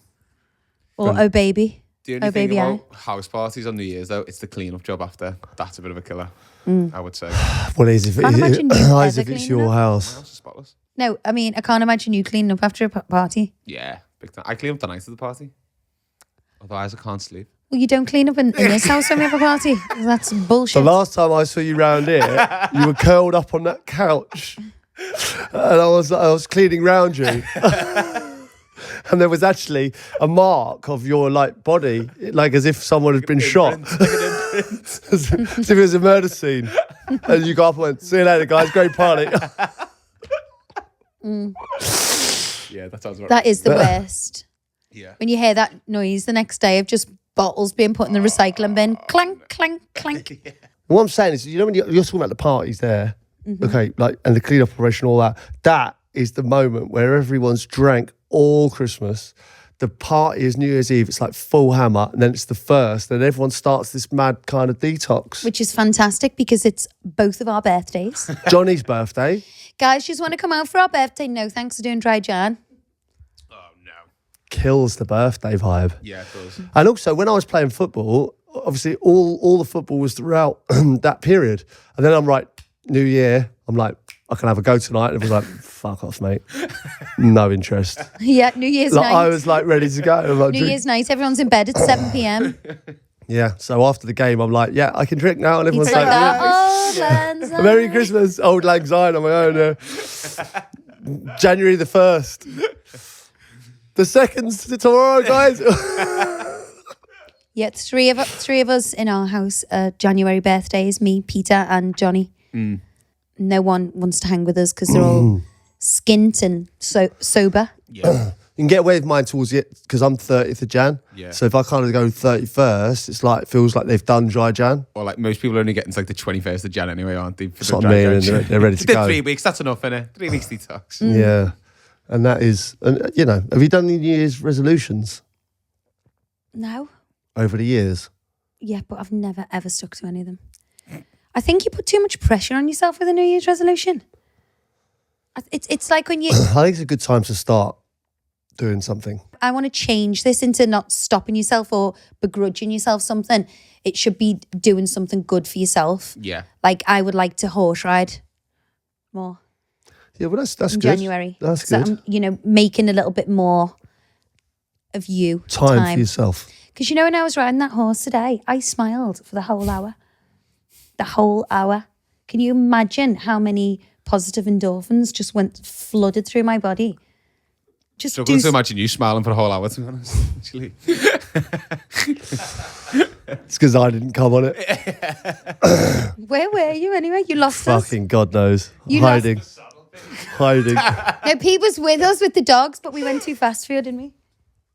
Or Oh Baby.
The only
Oh,
thing
baby,
about house parties on New Year's, though, it's the clean-up job after. That's a bit of a killer, I would say.
What is if,
Can't imagine you
if
ever
it's
cleaning
your
up.
My
house?
house is spotless.
No, I mean, I can't imagine you cleaning up after a party.
Yeah, big time. I clean up the night of the party. Otherwise, I can't sleep.
Well, you don't clean up in this house when we have a party. That's
The
bullshit.
last time I saw you round here, you were curled up on that couch, and I was cleaning round you, and there was actually a mark of your like body, like as if someone had been shot, as if it was a murder scene. And you got up and went, "See you later, guys. Great party."
Yeah, that sounds right.
That is the worst.
Yeah.
When you hear that noise the next day of just bottles being put in the recycling bin, clank, clank, clank.
What I'm saying is, you know, when you're talking about the parties there, okay, like, and the clean up operation, all that, that is the moment where everyone's drank all Christmas. The party is New Year's Eve. It's like full hammer, and then it's the first, and everyone starts this mad kind of detox.
Which is fantastic because it's both of our birthdays.
Johnny's birthday.
Guys, just want to come out for our birthday? No, thanks for doing dry Jan.
Oh, no.
Kills the birthday vibe.
Yeah, it does.
And also, when I was playing football, obviously all the football was throughout that period. And then I'm like, New Year, I'm like, I can have a go tonight. And it was like, fuck off, mate. No interest.
Yeah, New Year's
Like,
night.
I was like ready to go. I'm like,
New
drink-
Year's night, everyone's in bed at 7 p.m.
Yeah. So after the game, I'm like, yeah, I can drink now. And everyone's
It's like
like,
that.
yeah.
Oh, Lands
Merry Christmas, Old Lang Syne on my own. January the 1st. The 2nd's tomorrow, guys.
Yeah, three of us in our house. January birthdays, me, Peter, and Johnny. No one wants to hang with us because they're all skint and sober.
Yeah.
You can get away with mine towards it because I'm 30th of Jan.
Yeah.
So if I kind of go 31st, it's like, it feels like they've done dry Jan.
Or like most people are only getting to like the 21st of Jan anyway, aren't they? For
That's
the
what I
dry
mean,
Jan.
and they're ready to
Did
go.
3 weeks, that's enough, innit? 3 weeks detox.
Yeah. And that is, and you know, have you done any New Year's resolutions
No.
over the years?
Yeah, but I've never ever stuck to any of them. I think you put too much pressure on yourself with a New Year's resolution. It's like when you...
I think it's a good time to start doing something.
I want to change this into not stopping yourself or begrudging yourself something. It should be doing something good for yourself.
Yeah.
Like I would like to horse ride more
Yeah, well, that's
in
good.
January.
That's
So
good.
I'm, making a little bit more of you.
Time for yourself.
Because when I was riding that horse today, I smiled for the whole hour. The whole hour. Can you imagine how many positive endorphins just flooded through my body? Just
Struggling to imagine you smiling for a whole hour, to be honest. Actually.
It's because I didn't come on it.
Where were you anyway? You lost us.
Fucking God knows.
You
Hiding. Hiding.
No, Pete was with us with the dogs, but we went too fast for you, didn't we?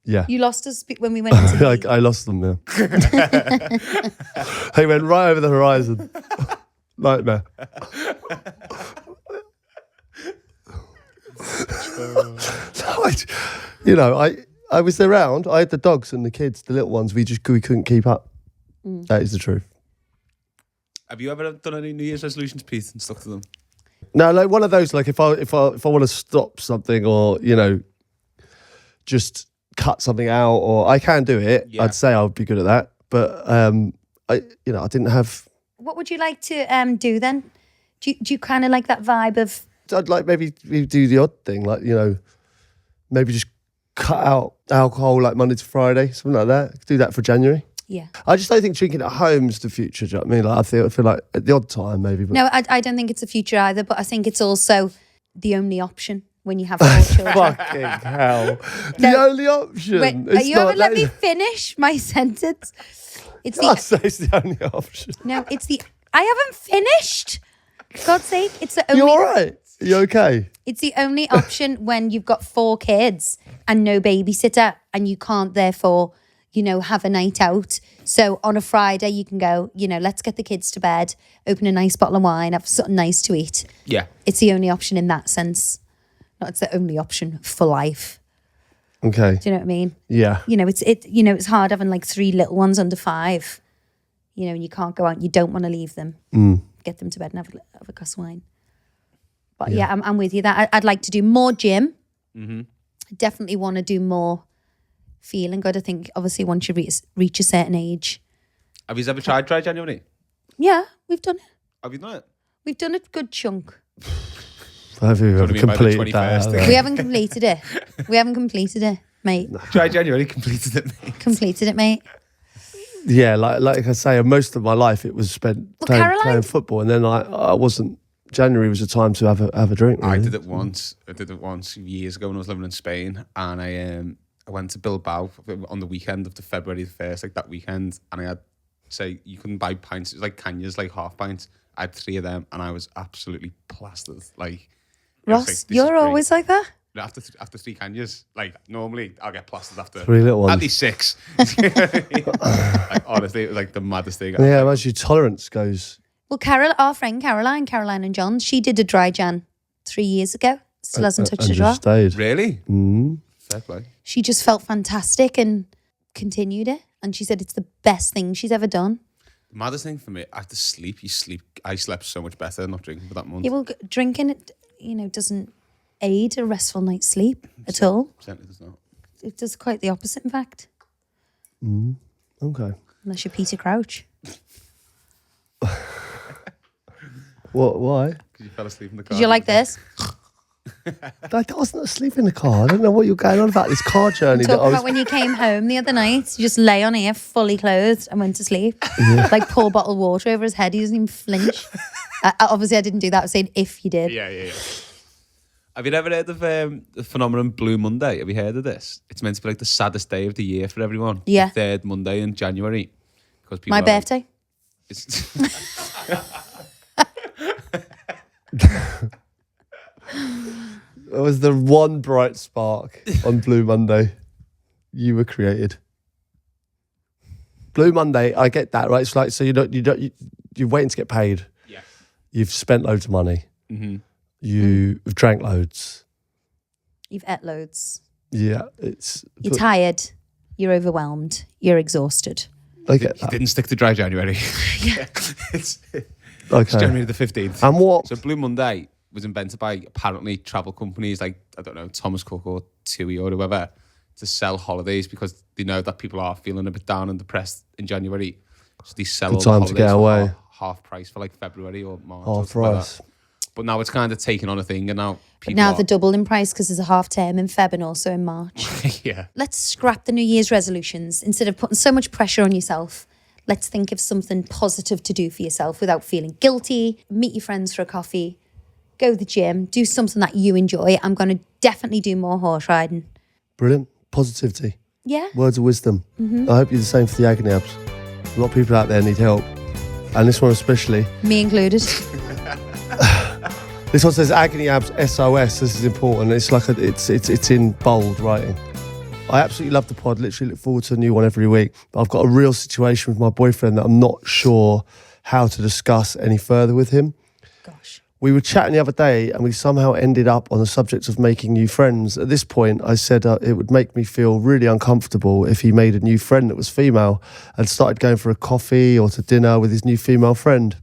Yeah.
You lost us when we went into the...
I lost them, yeah. They went right over the horizon. Nightmare. I was around. I had the dogs and the kids, the little ones. We couldn't keep up. That is the truth.
Have you ever done any New Year's resolutions, Pete, and stuck to them?
No, like one of those. Like if I want to stop something, or just cut something out, or I can do it.
Yeah.
I'd say I would be good at that. But I didn't have.
What would you like to do then? Do you kind of like that vibe of...
I'd like maybe do the odd thing, like maybe just cut out alcohol like Monday to Friday, something like that. Do that for January.
Yeah.
I just don't think drinking at home is the future. Do you know what I mean? Like I feel like at the odd time maybe. But
No, I don't think it's a future either, but I think it's also the only option when you have 4 children.
fucking hell. The
No.
only option.
Wait,
It's
you
not
haven't let
that-
me finish my sentence. It's
I'd
the...
say it's the only option.
No, it's the... I haven't finished. For God's sake, it's the only...
You all right? You okay?
It's the only option when you've got 4 kids and no babysitter and you can't therefore, have a night out. So on a Friday you can go, let's get the kids to bed, open a nice bottle of wine, have something nice to eat.
Yeah.
It's the only option in that sense. Not it's the only option for life.
Okay.
Do you know what I mean?
Yeah.
It's hard having like 3 little ones under 5. And you can't go out, you don't want to leave them. Get them to bed and have a glass of wine. But yeah, I'm with you. That I'd like to do more gym.
Mm-hmm.
Definitely want to do more feeling good. I think obviously once you reach a certain age.
Have you ever tried dry January?
Yeah, we've done it.
Have you done it?
We've done a good chunk.
Have you
What
ever
do you mean by the
completed that?
21st?
We haven't completed it. We haven't completed it, mate.
Dry January completed it, mate.
Completed it, mate.
Yeah, like I say, most of my life it was spent playing football, and then I wasn't. January was a time to have a drink. Really.
I did it once years ago when I was living in Spain, and I went to Bilbao on the weekend of the February 1st, like that weekend, and I had, say, you couldn't buy pints. It was like canyas, like half pints. I had 3 of them, and I was absolutely plastered. Like,
Ross, you're always like that?
After 3 canyas, like normally I'll get plastered after
3 little ones.
at least 6. Like, honestly, it was like the maddest thing.
Yeah, as your tolerance goes.
Well, our friend Caroline and John, she did a dry Jan 3 years ago. Still hasn't touched a drop.
Stayed.
Really?
Mm.
Fair play.
She just felt fantastic and continued it. And she said it's the best thing she's ever done.
The maddest thing for me, after sleep, I slept so much better not drinking for that month.
Yeah, well, drinking, doesn't aid a restful night's sleep at all.
Certainly does not.
It does quite the opposite, in fact.
Okay.
Unless you're Peter Crouch.
What? Why?
Because you fell asleep in the car.
Did you like this?
I wasn't asleep in the car. I don't know what you're going on about this car journey.
Talk about when you came home the other night, you just lay on here fully clothed and went to sleep. Like pour a bottle of water over his head. He doesn't even flinch. Obviously, I didn't do that. I was saying if you did.
Yeah. Have you ever heard of the phenomenon Blue Monday? Have you heard of this? It's meant to be like the saddest day of the year for everyone.
Yeah.
The 3rd Monday in January. Because people
My birthday.
It was the one bright spark on Blue Monday. You were created. Blue Monday, I get that, right? It's like, so you're waiting to get paid.
Yeah.
You've spent loads of money.
Mm-hmm.
You've drank loads.
You've ate loads.
Yeah,
You're tired. You're overwhelmed. You're exhausted.
I get
You
that.
didn't stick to dry January.
Yeah.
It's
Okay.
January the 15th.
And what?
So Blue Monday was invented by apparently travel companies like, I don't know, Thomas Cook or TUI or whoever, to sell holidays because they know that people are feeling a bit down and depressed in January. So they sell
Good
all the
time to
holidays
get
for
away.
half price for like February or March. or
Half
something like
price.
that. But now it's kind of taken on a thing, and now people
Now
are,
they're doubled in price because there's a half term in Feb and also in March.
yeah.
Let's scrap the New Year's resolutions. Instead of putting so much pressure on yourself, let's think of something positive to do for yourself without feeling guilty. Meet your friends for a coffee. Go to the gym. Do something that you enjoy. I'm going to definitely do more horse riding.
Brilliant. Positivity.
Yeah.
Words of wisdom. I hope you're the same for the Agony Abs. A lot of people out there need help. And this one especially.
Me included.
This one says Agony Abs SOS. This is important. It's like it's in bold writing. I absolutely love the pod. Literally look forward to a new one every week. But I've got a real situation with my boyfriend that I'm not sure how to discuss any further with him.
Gosh.
We were chatting the other day and we somehow ended up on the subject of making new friends. At this point, I said it would make me feel really uncomfortable if he made a new friend that was female and started going for a coffee or to dinner with his new female friend.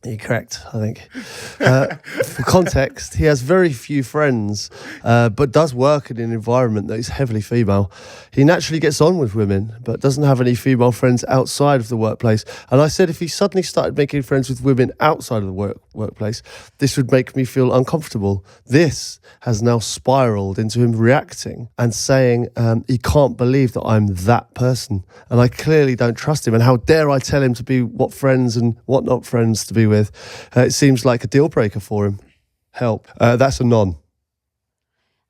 You're correct, I think. For context, he has very few friends, but does work in an environment that is heavily female. He naturally gets on with women, but doesn't have any female friends outside of the workplace. And I said if he suddenly started making friends with women outside of the workplace, this would make me feel uncomfortable. This has now spiraled into him reacting and saying he can't believe that I'm that person. And I clearly don't trust him. And how dare I tell him to be what friends and what not friends to be with. It seems like a deal breaker for him. Help. That's a non.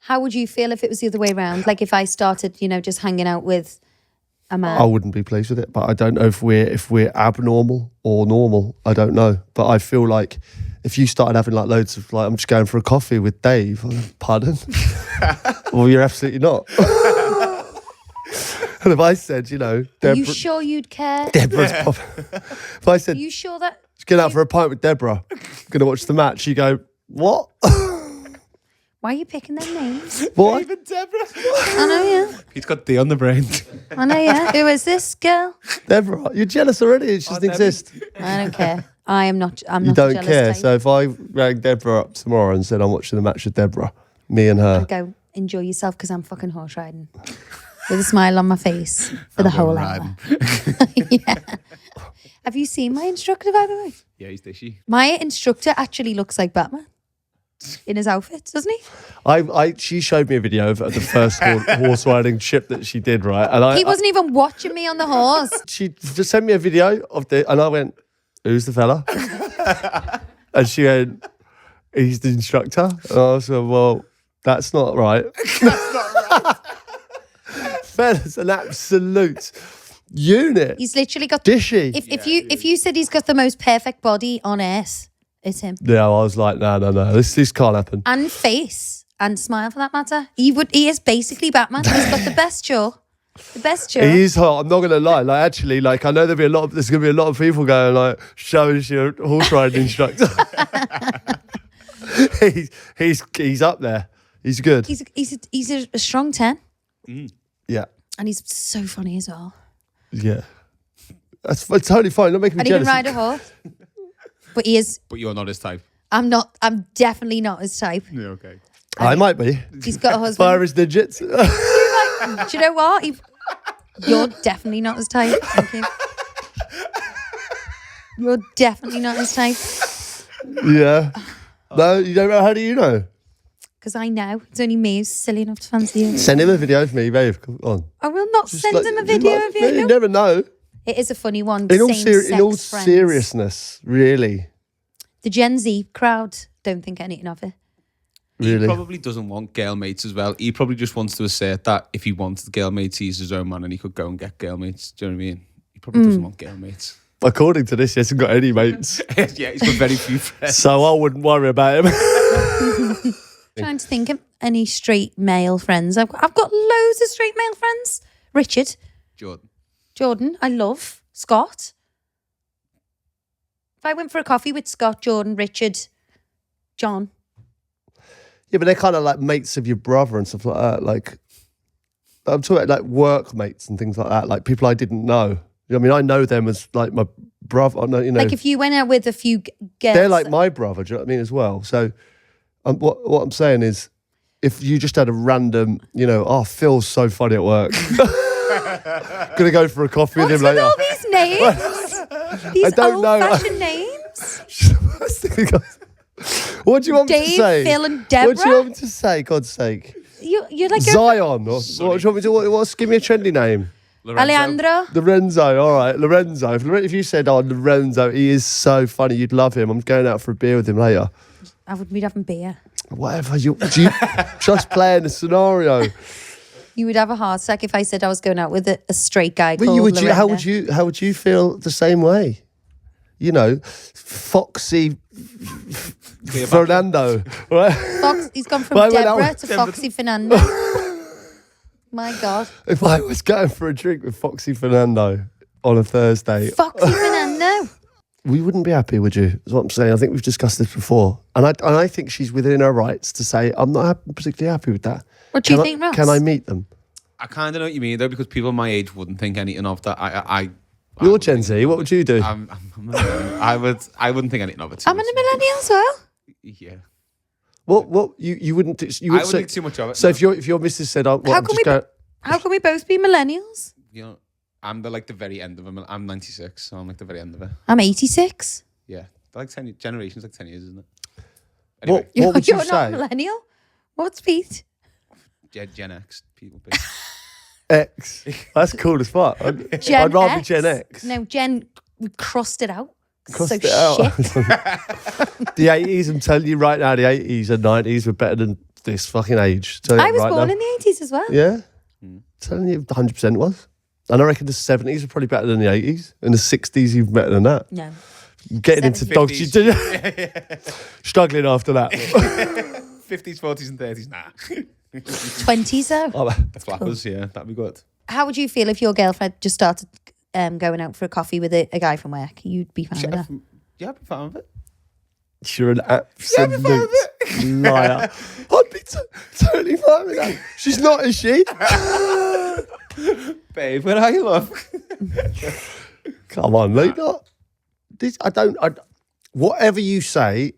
How would you feel if it was the other way around? Like if I started, just hanging out with a man.
I wouldn't be pleased with it, but I don't know if we're abnormal or normal. I don't know. But I feel like if you started having like loads of like, I'm just going for a coffee with Dave, pardon? Well, you're absolutely not. And if I said, Deborah,
Are you sure you'd care?
Deborah's if I said,
Are you sure that?
let's get out for a pint with Deborah, gonna watch the match, you go, what?
Why are you picking their names?
What?
Even Deborah.
I know, yeah.
He's got D on the brain.
I know, yeah. Who is this girl?
Deborah, you're jealous already. She doesn't
Debbie.
exist.
I don't care. I'm not
You
a
don't
jealous
care.
type.
So if I rang Deborah up tomorrow and said I'm watching the match with Deborah, me and her,
I'd go, enjoy yourself because I'm fucking horse riding. with a smile on my face for the
I'm
whole
going
hour.
riding.
Yeah. Have you seen my instructor, by the way?
Yeah, he's dishy.
My instructor actually looks like Batman in his outfit, doesn't he?
She showed me a video of the first horse riding trip that she did, right? And
He wasn't even watching me on the horse.
she just sent me a video of and I went, "Who's the fella?" And she went, "He's the instructor." And I was like, "Well, that's not right."
That's not right.
Fella's an absolute unit.
He's literally got.
Dishy.
If you said he's got the most perfect body on earth, it's him.
Yeah, I was like, no, this can't happen.
And face and smile for that matter. He is basically Batman. He's got the best jaw. The best jaw.
He is hot. I'm not gonna lie. Like actually, like I know there's gonna be a lot of people going like, "Show us your horse riding instructor." he's up there. He's good.
He's a strong 10.
Yeah.
And he's so funny as well.
Yeah. That's totally fine. Not making me
And he can
jealous.
ride a horse. But he is.
But you're not his type.
I'm definitely not his type.
Yeah, okay.
I might be.
He's got a husband.
Fire his digits.
Do you know what? You're definitely not his type. Thank you. You're definitely not his type.
Yeah. No, you don't know. How do you know?
Because I know. It's only me who's silly enough to fancy you.
Send him a video of me, babe. Come on.
I will not
Just
send
like-
him a video of you.
You never know.
It is a funny one.
In all,
Same-sex
in all
friends.
seriousness, really.
The Gen Z crowd don't think anything of it.
Really.
He probably doesn't want girl mates as well. He probably just wants to assert that if he wanted girl mates, he's his own man and he could go and get girl mates. Do you know what I mean? He probably doesn't want girl mates.
According to this, he hasn't got any mates.
Yeah, he's got very few friends.
So I wouldn't worry about him.
Trying to think of any straight male friends. I've got loads of straight male friends. Richard, Jordan, I love. Scott. If I went for a coffee with Scott, Jordan, Richard, John.
Yeah, but they're kind of like mates of your brother and stuff like that. Like, I'm talking about like work mates and things like that. Like people I didn't know. You know what I mean? I know them as like my brother. You know,
Like if you went out with a few girls.
they're like my brother. Do you know what I mean? As well. So, what I'm saying is, if you just had a random, Phil's so funny at work. Gonna go for a coffee with him
What's with
later.
all these names? These
don't know.
old-fashioned names?
What do you want me to
Dave,
say?
Phil and Deborah?
What do you want me to say? God's sake.
You're like
Zion. Or, what do you want me to? What's? Give me a trendy name.
Alejandro.
Lorenzo. All right, Lorenzo. If you said, "Oh, Lorenzo, he is so funny," you'd love him. I'm going out for a beer with him later.
We'd have a beer.
Whatever. Do you just playing the scenario?
You would have a heart attack if I said I was going out with a straight guy
But
called Lorenzo.
how would you feel the same way? Foxy Fernando, right?
He's gone from
Right, well,
Deborah to Foxy Fernando. My God.
If I was going for a drink with Foxy Fernando on a Thursday,
Foxy Fernando.
we wouldn't be happy, would you? Is what I'm saying. I think we've discussed this before, and I think she's within her rights to say I'm not particularly happy with that.
What do you think, Ross?
Can I meet them?
I kind of know what you mean though, because people my age wouldn't think anything of that.
You're Gen Z. What would you do?
I'm I wouldn't think anything of it.
I'm a millennial as well.
Yeah.
What you wouldn't do? You
I
would
wouldn't think too much of it.
So
no.
if your missus said, "Oh,
How can we both be millennials?
I'm the very end of it. I'm 96, so I'm like the very end of it.
I'm 86.
Yeah, they're like 10 generations, like 10 years, isn't it?
What
Anyway,
would you
You're
say?
not a millennial. What's Pete?
Gen X people.
X. That's cool as fuck. I'd
Gen
rather
X.
be Gen X.
No, we crossed it out.
Crossed
so
it out.
shit.
The 80s, I'm telling you right now, the 80s and 90s were better than this fucking age.
I was born in the 80s as well.
Yeah? Telling you 100% was. And I reckon the 70s were probably better than the 80s. And the 60s, even better than that.
No.
Getting into
70s.
dogs, you did. Struggling after that.
50s, 40s, and 30s. Nah.
20s though.
Oh,
The flappers, yeah, that'd be good.
How would you feel if your girlfriend just started going out for a coffee with a guy from work? You'd be fine with that.
Yeah, I'd be fine with it.
you're an absolute liar. I'd be totally fine with that. She's not, is she?
Babe, where are you, love?
Come on, Luke. Whatever you say,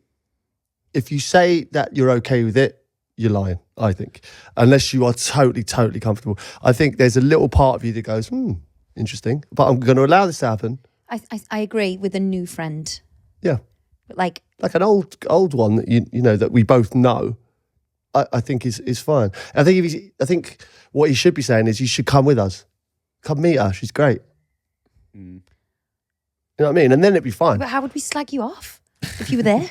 if you say that you're okay with it, you're lying, I think. Unless you are totally, totally comfortable. I think there's a little part of you that goes, interesting, but I'm going to allow this to happen.
I agree with a new friend.
Yeah.
But like
an old one that you know that we both know, I think is fine. I think what he should be saying is you should come with us. Come meet her. She's great. You know what I mean? And then it'd be fine.
But how would we slag you off if you were there?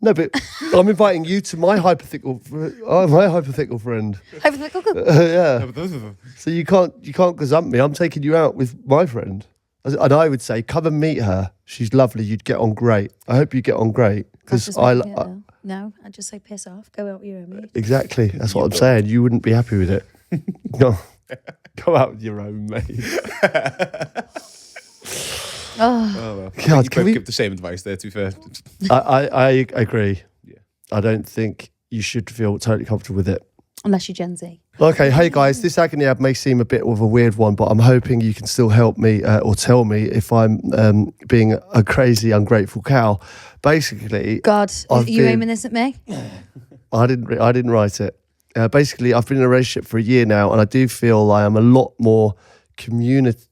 No, but I'm inviting you to my hypothetical friend.
Hypothetical.
Yeah. So you can't gazump me. I'm taking you out with my friend. And I would say, come and meet her. She's lovely. You'd get on great. I hope you get on great. Because
No, I'd just say piss off. Go out with your own mate.
Exactly. That's what I'm saying. You wouldn't be happy with it. No. Go out with your own mate.
Well.
God,
can we give the same advice there, to be fair?
I agree. Yeah. I don't think you should feel totally comfortable with it.
Unless you're Gen Z.
Okay, hey guys, this Agony Ab may seem a bit of a weird one, but I'm hoping you can still help me or tell me if I'm being a crazy, ungrateful cow. Basically,
God, are you aiming this at me?
I didn't write it. Basically, I've been in a relationship for a year now, and I do feel I am a lot more communicative.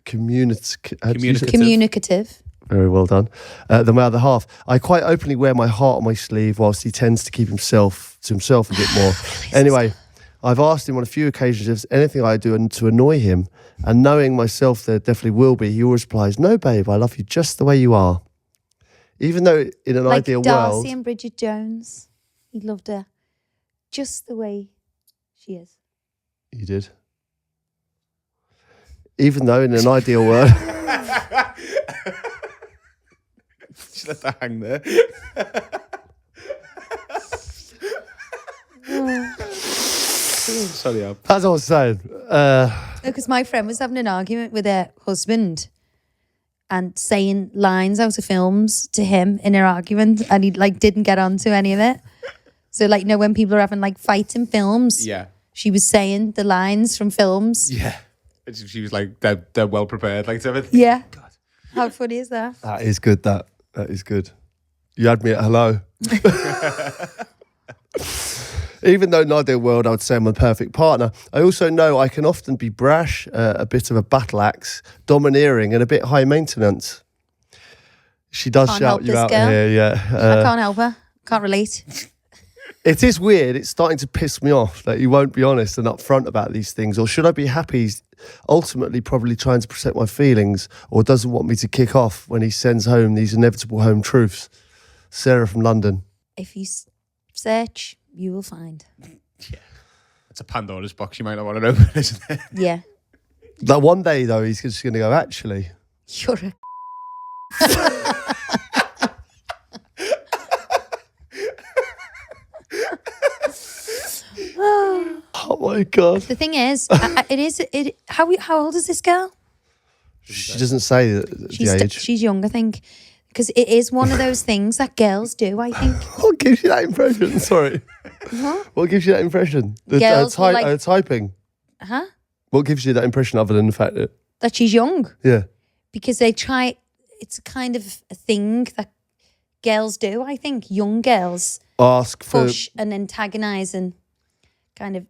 Communicative.
Very well done. Than my other half. I quite openly wear my heart on my sleeve, whilst he tends to keep himself to himself a bit more. Anyway, I've asked him on a few occasions if there's anything I do to annoy him, and knowing myself there definitely will be, he always replies, "No, babe, I love you just the way you are." Even though in an ideal world,
Darcy and Bridget Jones, he loved her just the way she is.
You did. Even though in an ideal world.
Just let that hang there. Sorry, Ab.
As I was saying.
Because my friend was having an argument with her husband and saying lines out of films to him in her argument, and he didn't get onto any of it. So when people are having fights in films, she was saying the lines from films.
Yeah. She was they're well prepared, everything.
Yeah. God. How funny is that?
That is good, that is good. You had me at hello. Even though in an ideal world I would say I'm a perfect partner, I also know I can often be brash, a bit of a battle axe, domineering, and a bit high maintenance. She does shout you out here, yeah.
I can't help her. Can't relate.
It is weird. It's starting to piss me off that you won't be honest and upfront about these things. Or should I be happy he's ultimately probably trying to protect my feelings, or doesn't want me to kick off when he sends home these inevitable home truths? Sarah from London.
If you search, you will find.
Yeah. It's a Pandora's box you might not want to open, isn't it?
Yeah.
That one day, though, he's just going to go, actually.
You're a...
Oh my God.
The thing is, how old is this girl?
She doesn't say the age.
She's young, I think. Because it is one of those things that girls do, I think.
What gives you that impression? Sorry.
What?
What gives you that impression?
Girls
typing.
Huh?
What gives you that impression other than the fact
that she's young?
Yeah.
Because they try, it's kind of a thing that girls do, I think. Young girls push and antagonise and kind of...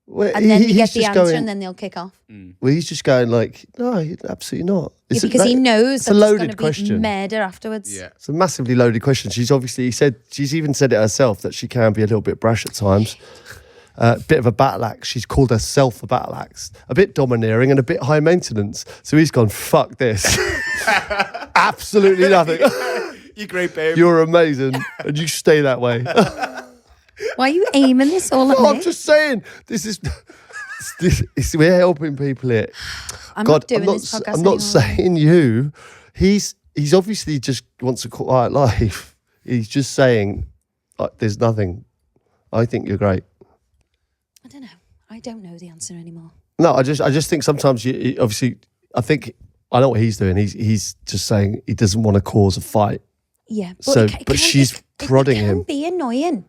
Well,
and then you get the answer and then they'll kick off.
Well, he's just going no, absolutely not.
Because he knows that there's going to be murder afterwards.
Yeah.
It's a massively loaded question. She's even said it herself that she can be a little bit brash at times. Bit of a battle axe. She's called herself a battle axe. A bit domineering and a bit high maintenance. So he's gone, fuck this. Absolutely nothing.
You're great, babe.
You're amazing. And you stay that way.
Why are you aiming this all at me?
I'm just saying, we're helping people here.
I'm not doing this podcast
I'm not saying you. He's obviously just wants a quiet life. He's just saying, there's nothing. I think you're great.
I don't know. I don't know the answer anymore.
No, I just think sometimes I think I know what he's doing. He's just saying he doesn't want to cause a fight.
Yeah,
but she's prodding him.
It can be annoying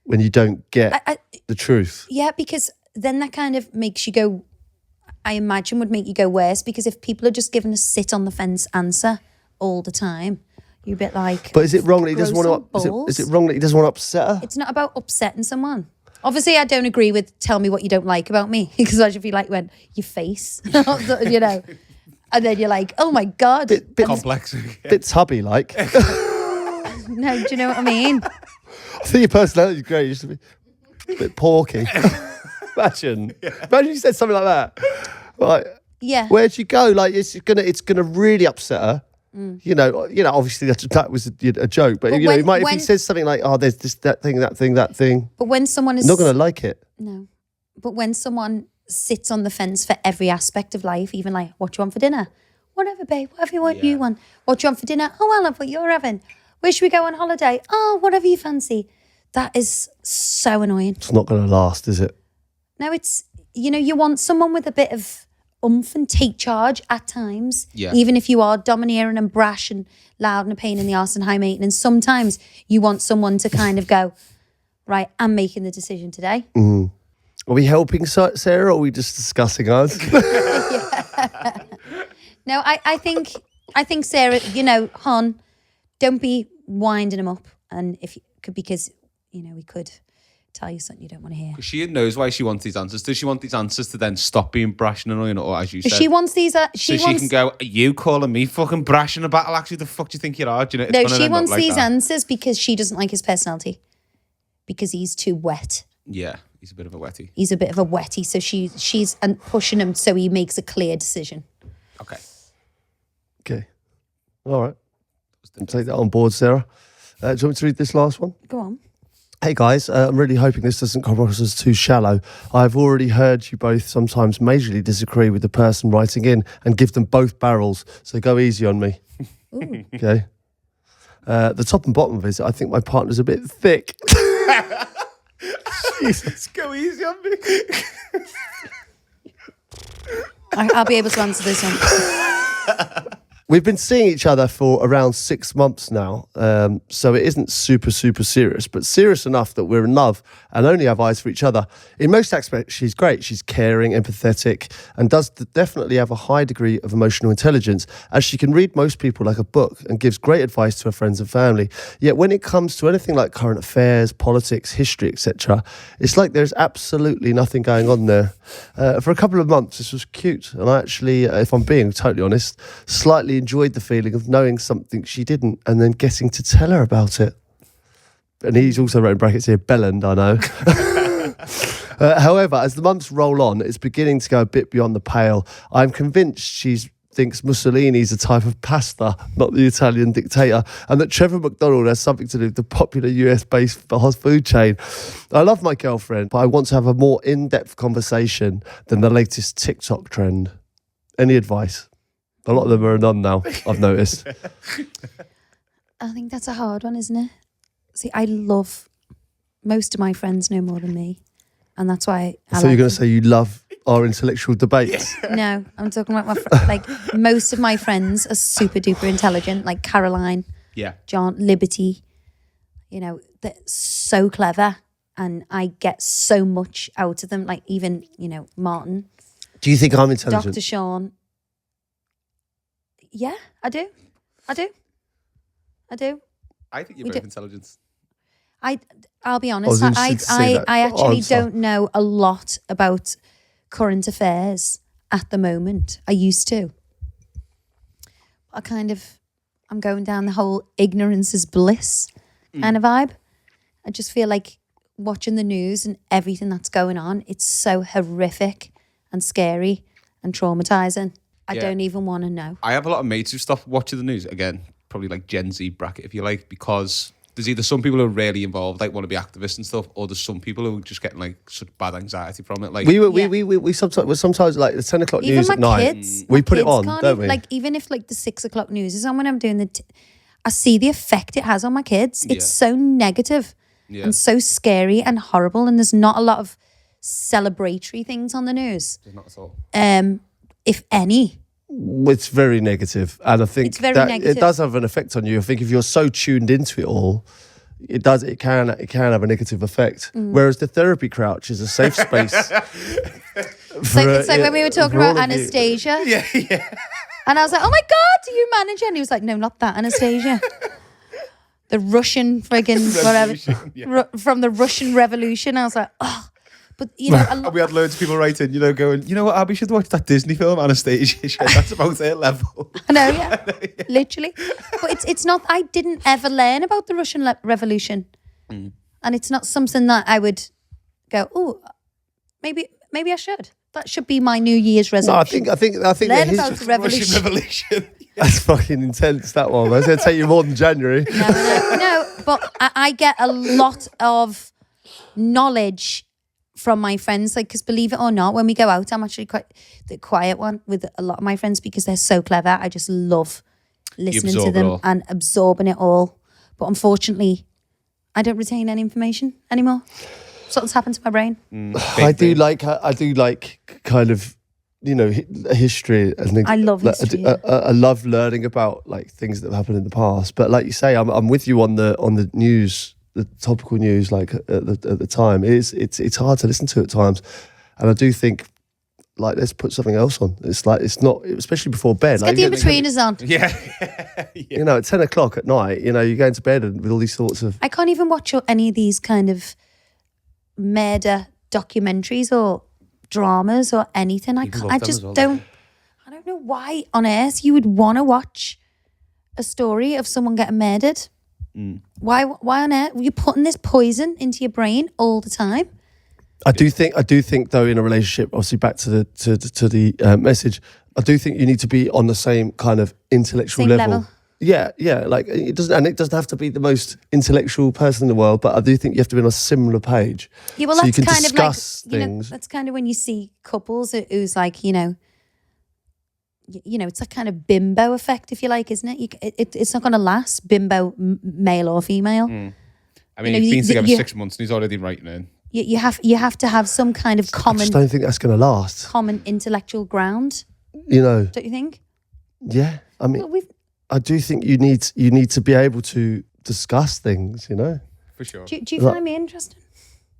when you don't get the truth.
Yeah, because then that kind of makes you go, I imagine would make you go worse, because if people are just given a sit on the fence answer all the time, You're a bit like.
But is it wrong that he doesn't
grow
want
some
to?
balls.
Is it wrong that he doesn't want to upset her?
It's not about upsetting someone. Obviously, I don't agree with tell me what you don't like about me because I should be like when your face, you know, and then you're like, oh my God.
Bit
Complex.
bit tubby like.
No, do you know what I mean?
I think your personality is great. You used to be a bit porky. Imagine you said something like that. Like,
Yeah.
where'd you go? Like, it's gonna really upset her. You know. Obviously that was a joke, but you know, if he says something like, "Oh, there's this, that thing."
But when someone is
not gonna like it.
No. But when someone sits on the fence for every aspect of life, even like, what do you want for dinner? Whatever, babe. Whatever you want. What do you want for dinner? Oh, I love what you're having. Where should we go on holiday? Oh, whatever you fancy. That is so annoying.
It's not gonna last, is it?
No, it's, you know, you want someone with a bit of oomph and take charge at times.
Yeah.
Even if you are domineering and brash and loud and a pain in the arse and high maintenance, sometimes you want someone to kind of go, right, I'm making the decision today.
Are we helping Sarah, or are we just discussing us?
No, I think Sarah, you know, hon, don't be winding him up, and if you could, because you know we could tell you something you don't want to hear.
She knows why she wants these answers. Does she want these answers to then stop being brash and annoying, or as you said,
She wants these.
she can go, "Are you calling me fucking brash in a battle? Actually, the fuck do you think you are?" Do you know?
No, she wants these answers because she doesn't like his personality, because he's too wet.
Yeah, he's a bit of a wetty.
He's a bit of a wetty, so she's pushing him so he makes a clear decision.
Okay.
Okay. All right. I'll take that on board, Sarah. Do you want me to read this last one?
Go on.
Hey guys, I'm really hoping this doesn't come across as too shallow. I've already heard you both sometimes majorly disagree with the person writing in and give them both barrels, so go easy on me.
Ooh.
Okay. The top and bottom of it is I think my partner's a bit thick.
Jesus, go easy on me.
I'll be able to answer this one.
We've been seeing each other for around 6 months now, so it isn't super serious, but serious enough that we're in love and only have eyes for each other. In most aspects, she's great. She's caring, empathetic, and does definitely have a high degree of emotional intelligence, as she can read most people like a book and gives great advice to her friends and family. Yet when it comes to anything like current affairs, politics, history, etc., it's like there's absolutely nothing going on there. For a couple of months, this was cute, and I actually, if I'm being totally honest, slightly enjoyed the feeling of knowing something she didn't and then getting to tell her about it. And he's also wrote in brackets here, Belland, I know. However, as the months roll on, it's beginning to go a bit beyond the pale. I'm convinced she thinks Mussolini's a type of pasta, not the Italian dictator, and that Trevor McDonald has something to do with the popular US-based fast food chain. I love my girlfriend, but I want to have a more in-depth conversation than the latest TikTok trend. Any advice? A lot of them are none now, I've noticed.
I think that's a hard one, isn't it? See, I love most of my friends know more than me, and that's why.
So you're going to say you love our intellectual debates?
No, I'm talking about like most of my friends are super duper intelligent, like Caroline, John, Liberty. You know, they're so clever, and I get so much out of them. Like even Martin.
Do you think I'm intelligent?
Dr. Sean. Yeah, I do.
I think you're both intelligent.
I'll be honest. I actually don't know a lot about current affairs at the moment. I used to. I'm going down the whole ignorance is bliss kind of vibe. I just feel like watching the news and everything that's going on, it's so horrific and scary and traumatizing. I don't even want to know.
I have a lot of mates who stop watching the news. Again, probably like Gen Z bracket, if you like, because there's either some people who are really involved, like want to be activists and stuff, or there's some people who are just getting like such bad anxiety from it. Like
we sometimes like the 10 o'clock
even
news
my
at night.
Kids,
we put it on,
don't
don't we?
Like even if like the 6 o'clock news is on when I'm doing I see the effect it has on my kids. It's so negative and so scary and horrible, and there's not a lot of celebratory things on the news.
There's not at all.
If any.
It's very negative, and I think it does have an effect on you. I think if you're so tuned into it all, it can have a negative effect. Whereas the therapy crouch is a safe space.
It's like when we were talking about Anastasia.
Yeah.
And I was like, oh my God, do you manage it? And he was like, no, not that Anastasia. the Russian friggin' whatever
yeah.
from the Russian Revolution. I was like, oh, but you know,
And we had loads of people writing, going, you know what, Abby should watch that Disney film, Anastasia. That's about their level.
I know, yeah, literally. But it's not. I didn't ever learn about the Russian Revolution, and it's not something that I would go, oh, maybe I should. That should be my New Year's resolution.
No, I think
learn about the revolution.
Russian Revolution.
That's fucking intense. That one. It's going to take you more than January.
No, but I get a lot of knowledge from my friends, like, because believe it or not, when we go out, I'm actually quite the quiet one with a lot of my friends because they're so clever. I just love listening to them and absorbing it all. But unfortunately, I don't retain any information anymore. Something's happened to my brain.
I do like kind of, history and things.
I love history.
I love learning about like things that have happened in the past. But like you say, I'm with you on the news, the topical news. Like at the time, it's hard to listen to at times, and I do think like let's put something else on. It's like it's not, especially before bed.
Let's get the in-betweeners on.
Yeah.
At 10 o'clock at night, you're going to bed and with all these sorts of.
I can't even watch any of these kind of murder documentaries or dramas or anything. I just don't. I don't know why on earth you would want to watch a story of someone getting murdered. Why on earth you're putting this poison into your brain all the time?
I do think though, in a relationship, obviously back to the message, I do think you need to be on the same kind of intellectual level. Yeah, like it doesn't have to be the most intellectual person in the world, but I do think you have to be on a similar page.
Yeah, well,
so
that's
you can
kind
discuss
of like
things.
that's kind of when you see couples who's like it's that kind of bimbo effect, if you like, isn't it? It's not going to last. Bimbo, male or female.
I mean, he's been together 6 months and he's already writing in.
You have to have some kind of common.
I just don't think that's going to last.
Common intellectual ground.
Don't
you think?
Yeah, I mean, I do think you need to be able to discuss things.
For sure.
Do you find me interesting?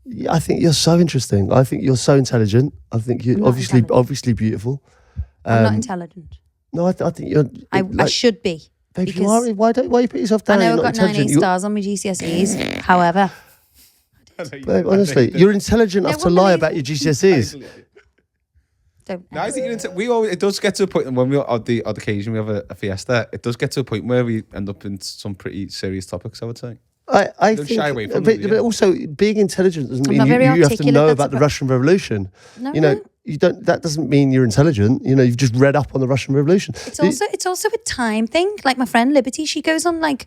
Yeah, I think you're so interesting. I think you're so intelligent. I think you're obviously beautiful.
I'm not intelligent.
No, I think you're.
I should be.
Babe, you are. Why you put yourself down?
I know I've got 9 stars on my GCSEs. However,
babe, honestly, you're intelligent enough to lie about your GCSEs.
Don't.
No, I think it does get to a point, and when we on the odd occasion we have a fiesta, it does get to a point where we end up in some pretty serious topics, I would say.
I
Don't
think,
shy away from
but
them,
also being intelligent doesn't mean
not
you
very
have to know
articulate,
about the Russian Revolution.
No,
You don't. That doesn't mean you're intelligent. You've just read up on the Russian Revolution.
It's also a time thing. Like my friend Liberty, she goes on like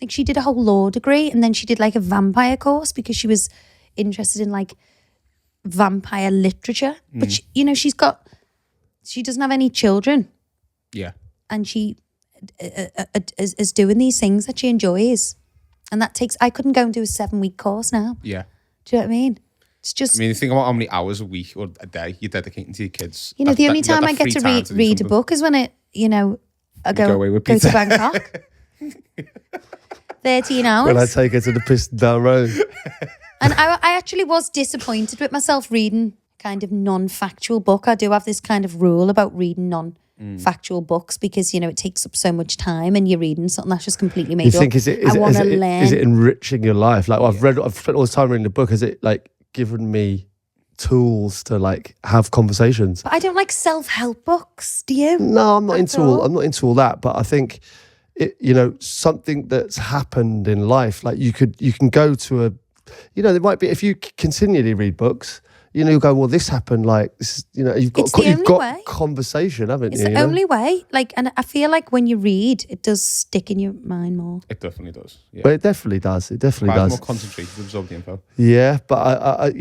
she did a whole law degree and then she did like a vampire course because she was interested in like vampire literature. But she doesn't have any children.
Yeah.
And she is doing these things that she enjoys. And that takes, I couldn't go and do a 7-week course now.
Yeah.
Do you know what I mean? It's just.
I mean, think about how many hours a week or a day you're dedicating to your kids.
The only time I get to read a book is when I go to Bangkok. 13 hours.
When I take her to the Piston Down Road.
And I actually was disappointed with myself reading kind of non-factual book. I do have this kind of rule about reading non-factual books because, it takes up so much time and you're reading something that's just completely made up.
You think, is it enriching your life? Like, I've spent all this time reading the book. Has it like given me tools to like have conversations?
But I don't like self-help books. Do you?
No, I'm not into all that. But I think, something that's happened in life, like you can go to there might be, if you continually read books, you'll go, well, this happened, like, this, you've got conversation, haven't you?
It's the only way. Like, and I feel like when you read, it does stick in your mind more.
It definitely does. Yeah.
But it definitely does. It definitely does.
More concentrated, absorb the info.
Yeah, but I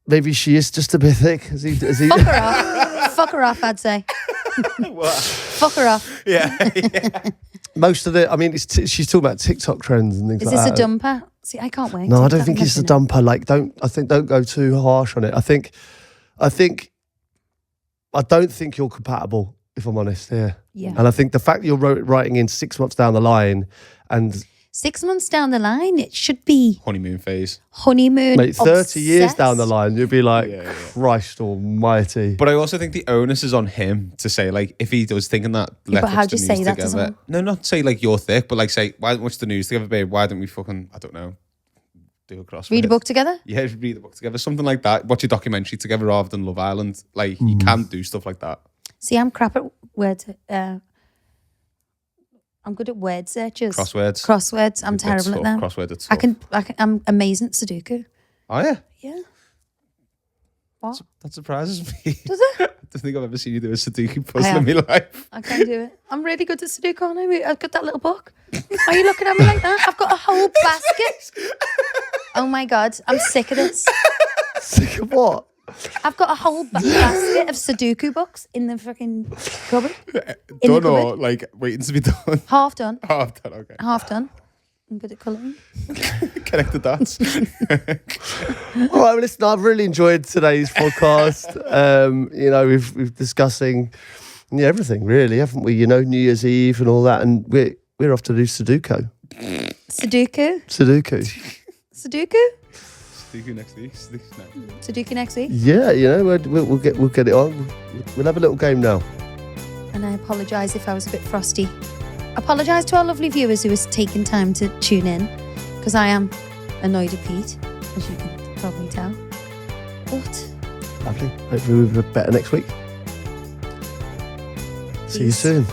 maybe she is just a bit thick. Has he?
Fuck her off. Fuck her off, I'd say.
What?
Fuck her off.
Yeah.
Most of she's talking about TikTok trends and things like that.
Is this a dumper? See, I can't wait.
No, I don't think it's a dumper. Like, don't go too harsh on it. I don't think you're compatible, if I'm honest here.
Yeah.
And I think the fact that you're writing in 6 months down the line and
6 months down the line, it should be
Honeymoon phase.
honeymoon.
Mate, 30 years down the
obsessed.
line, you'd be like,
Yeah.
Christ almighty.
But I also think the onus is on him to say, like, if he was thinking that, let's
but how
watch
do
the
you
news
say that to
together.
someone?
No, not say like you're thick, but like say, why don't we watch the news together, babe? Why don't we fucking, I don't know, do a crossword?
Read a book together?
Yeah, read a book together, something like that. Watch a documentary together rather than Love Island. Like, you can do stuff like that.
See, I'm crap at words. I'm good at word searches.
Crosswords.
I'm terrible at them.
Crossword, it's tough.
I'm amazing at Sudoku.
Oh, yeah.
Yeah. What?
That surprises me.
Does it?
I don't think I've ever seen you do a Sudoku puzzle
am.
in my life.
I can do it. I'm really good at Sudoku, aren't I? I've got that little book. Are you looking at me like that? I've got a whole basket. Oh my God, I'm sick of this.
Sick of what?
I've got a whole basket of Sudoku books in the fucking cupboard. In the
Done or
cupboard.
like waiting to be done?
Half done.
Half done, okay.
Half done. I'm good at colouring.
Connect the dots.
All right, well, listen, I've really enjoyed today's podcast. You know, we've discussing everything, really, haven't we? You know, New Year's Eve and all that, and we're off to do Sudoku.
Sudoku?
Sudoku.
Sudoku?
Sudoku next week.
Sudoku next week.
Yeah, you know, we'll get it on. We'll have a little game now.
And I apologise if I was a bit frosty. Apologise to our lovely viewers who has taken time to tune in, because I am annoyed at Pete, as you can probably tell. But
Lovely. Hopefully we'll be better next week. See you
Peace.
soon.